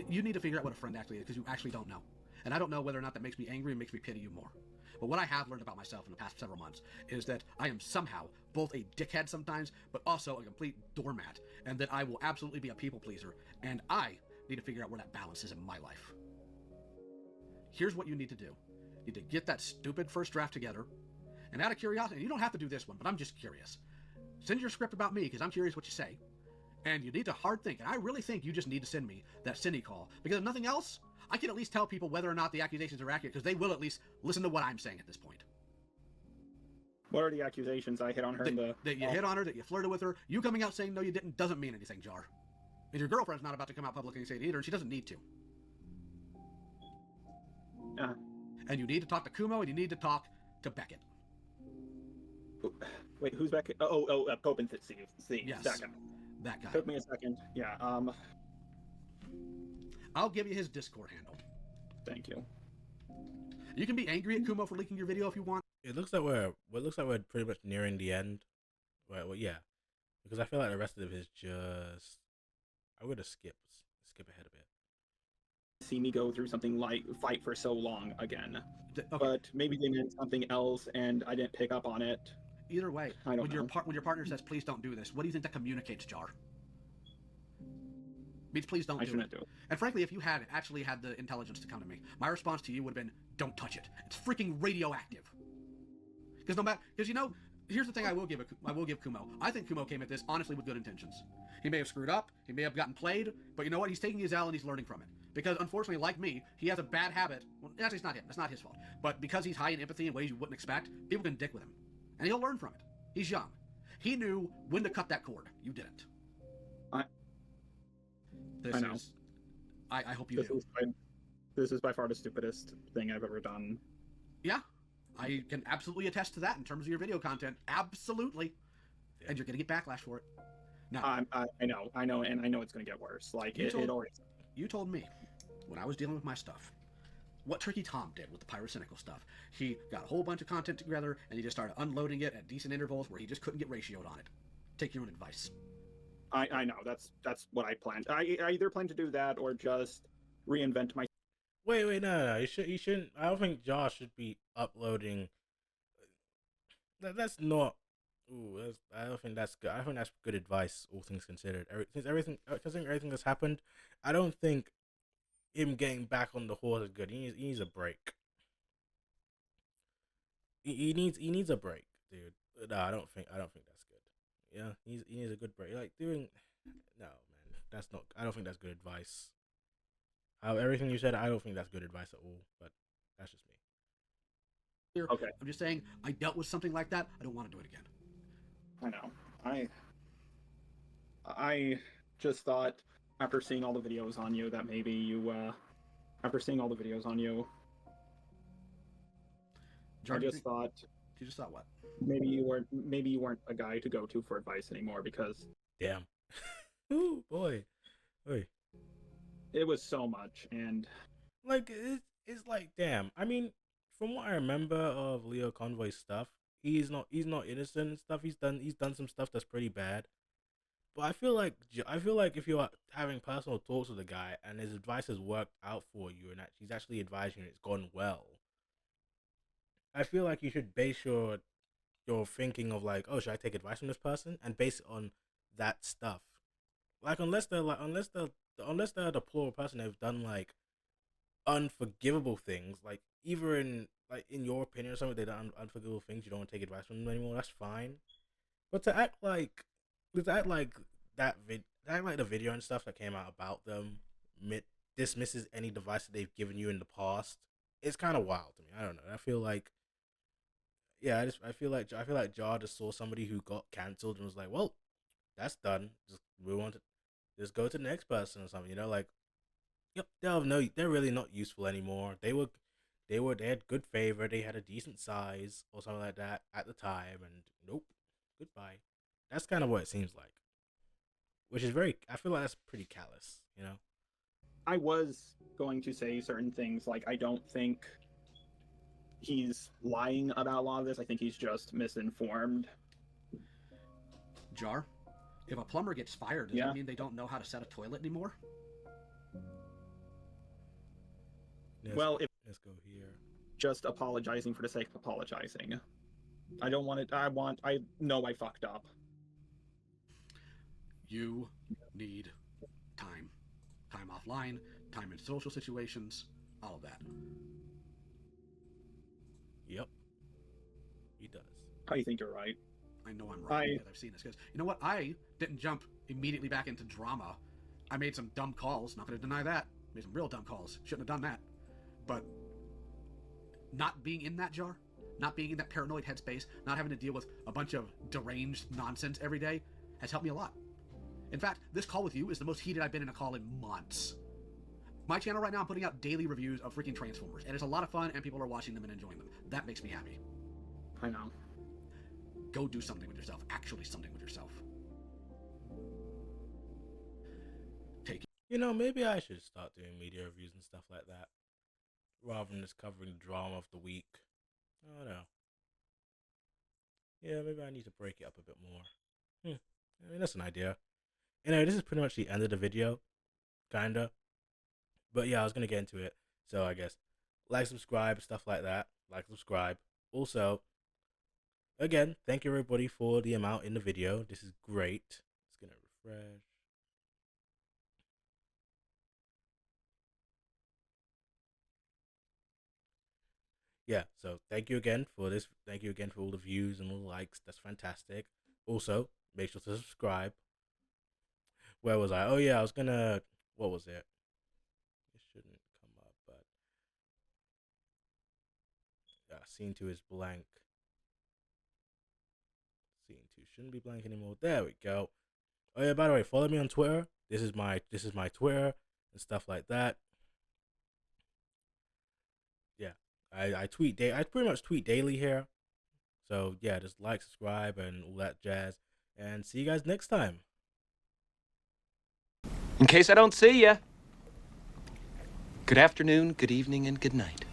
Speaker 3: You need to figure out what a friend actually is, because you actually don't know, and I don't know whether or not that makes me angry and makes me pity you more. But what I have learned about myself in the past several months is that I am somehow both a dickhead sometimes, but also a complete doormat, and that I will absolutely be a people pleaser, and I need to figure out where that balance is in my life. Here's what you need to do. You need to get that stupid first draft together, and out of curiosity, you don't have to do this one, but I'm just curious. Send your script about me, because I'm curious what you say, And you need to hard think, and I really think you just need to send me that Cindy call, because if nothing else, I can at least tell people whether or not the accusations are accurate, because they will at least listen to what I'm saying at this point.
Speaker 2: What are the accusations? I hit on her in the...
Speaker 3: That you hit on her, that you flirted with her. You coming out saying no you didn't doesn't mean anything, Jar. And your girlfriend's not about to come out publicly and say it either, and she doesn't need to. And you need to talk to Kumo, and you need to talk to Beckett.
Speaker 2: Wait, who's Beckett? Cope and see.
Speaker 3: Yes,
Speaker 2: That guy.
Speaker 3: That guy.
Speaker 2: Took me a second. Yeah,
Speaker 3: I'll give you his Discord handle.
Speaker 2: Thank you.
Speaker 3: You can be angry at Kumo for leaking your video if you want.
Speaker 1: It looks like we're pretty much nearing the end. Well, yeah, because I feel like the rest of it is just. I would have skip ahead a bit.
Speaker 2: See me go through something like fight for so long again,
Speaker 3: Okay.
Speaker 2: but maybe they meant something else and I didn't pick up on it.
Speaker 3: Either way,
Speaker 2: I don't know.
Speaker 3: when your partner says please don't do this, what do you think that communicates, Jar? Means please don't do it. And frankly, if you had actually had the intelligence to come to me, my response to you would have been, don't touch it. It's freaking radioactive. Because you know, here's the thing I will give Kumo. I think Kumo came at this honestly with good intentions. He may have screwed up, he may have gotten played, but you know what? He's taking his L and he's learning from it. Because unfortunately, like me, he has a bad habit. Well, actually, it's not him. It's not his fault. But because he's high in empathy in ways you wouldn't expect, people can dick with him. And he'll learn from it. He's young. He knew when to cut that cord. You didn't.
Speaker 2: I know.
Speaker 3: I hope you do.
Speaker 2: This is by far the stupidest thing I've ever done.
Speaker 3: Yeah. I can absolutely attest to that in terms of your video content. Absolutely. Yeah. And you're going to get backlash for it. Now,
Speaker 2: I know, and I know it's going to get worse. Like, it already...
Speaker 3: You told me, when I was dealing with my stuff, what Tricky Tom did with the pyrocynical stuff. He got a whole bunch of content together, and he just started unloading it at decent intervals where he just couldn't get ratioed on it. Take your own advice.
Speaker 2: I know, that's what I planned. I either plan to do that or just reinvent my...
Speaker 1: Wait, no, you shouldn't. I don't think Josh should be uploading. That's not. I don't think that's good. I think that's good advice, all things considered. Considering everything that's happened, I don't think him getting back on the horse is good. He needs a break. He needs a break, dude. No, I don't think that's good. Yeah, he needs a good break. Like doing, no, man, that's not. I don't think that's good advice. Everything you said, I don't think that's good advice at all. But that's just me.
Speaker 2: Okay.
Speaker 3: I'm just saying, I dealt with something like that. I don't want to do it again.
Speaker 2: I know. I just thought, after seeing all the videos on you, that maybe you, after seeing all the videos on you,
Speaker 3: Jordan,
Speaker 2: I just thought...
Speaker 3: You just thought what?
Speaker 2: Maybe you weren't a guy to go to for advice anymore, because...
Speaker 1: Damn. Ooh, boy. Oy.
Speaker 2: It was so much, and...
Speaker 1: Like, it's like, damn. I mean, from what I remember of Lio Convoy's stuff, he's not innocent and stuff. He's done some stuff that's pretty bad. But I feel like if you're having personal talks with a guy and his advice has worked out for you and he's actually advising you and it's gone well, I feel like you should base your thinking of like, oh, should I take advice from this person, and base it on that stuff. Like unless they're the plural person who've done like unforgivable things, like either in your opinion or something, they've done unforgivable things, you don't want to take advice from them anymore, that's fine. But to act like the video and stuff that came out about them dismisses any advice that they've given you in the past, it's kind of wild to me. I don't know. I feel like, yeah, I feel like Jar just saw somebody who got cancelled and was like, well, that's done. Just go to the next person or something, you know, like, yep, they're really not useful anymore. They had good favor, they had a decent size or something like that at the time, and nope, goodbye. That's kind of what it seems like. Which is I feel like that's pretty callous, you know?
Speaker 2: I was going to say certain things, like, I don't think he's lying about a lot of this. I think he's just misinformed.
Speaker 3: Jar, if a plumber gets fired, does that mean they don't know how to set a toilet anymore?
Speaker 1: Let's go here.
Speaker 2: Just apologizing for the sake of apologizing. I don't want it. I know I fucked up.
Speaker 3: You need time. Time offline, time in social situations, all of that.
Speaker 1: Yep. He does.
Speaker 2: I think you're right.
Speaker 3: I know I'm wrong because I've seen this. Because you know what? I didn't jump immediately back into drama. I made some dumb calls. Not going to deny that. Made some real dumb calls. Shouldn't have done that. But not being in that jar, not being in that paranoid headspace, not having to deal with a bunch of deranged nonsense every day has helped me a lot. In fact, this call with you is the most heated I've been in a call in months. My channel right now, I'm putting out daily reviews of freaking Transformers, and it's a lot of fun, and people are watching them and enjoying them. That makes me happy.
Speaker 2: I know.
Speaker 3: Go do something with yourself. Actually something with yourself. Take it.
Speaker 1: You know, maybe I should start doing media reviews and stuff like that, rather than just covering the drama of the week. I don't know. Yeah, maybe I need to break it up a bit more. I mean, that's an idea. Anyway, this is pretty much the end of the video, kinda. But yeah, I was gonna get into it. So I guess like, subscribe, stuff like that. Like, subscribe. Also, again, thank you everybody for the amount in the video. This is great. It's gonna refresh. Yeah, so thank you again for this. Thank you again for all the views and all the likes. That's fantastic. Also, make sure to subscribe. Where was I? Oh yeah, I was gonna, what was it? It shouldn't come up, but yeah, scene 2 is blank. Scene 2 shouldn't be blank anymore. There we go. Oh yeah, by the way, follow me on Twitter. This is my Twitter and stuff like that. Yeah, I tweet I pretty much tweet daily here. So yeah, just like, subscribe, and all that jazz. And see you guys next time.
Speaker 8: In case I don't see ya, good afternoon, good evening, and good night.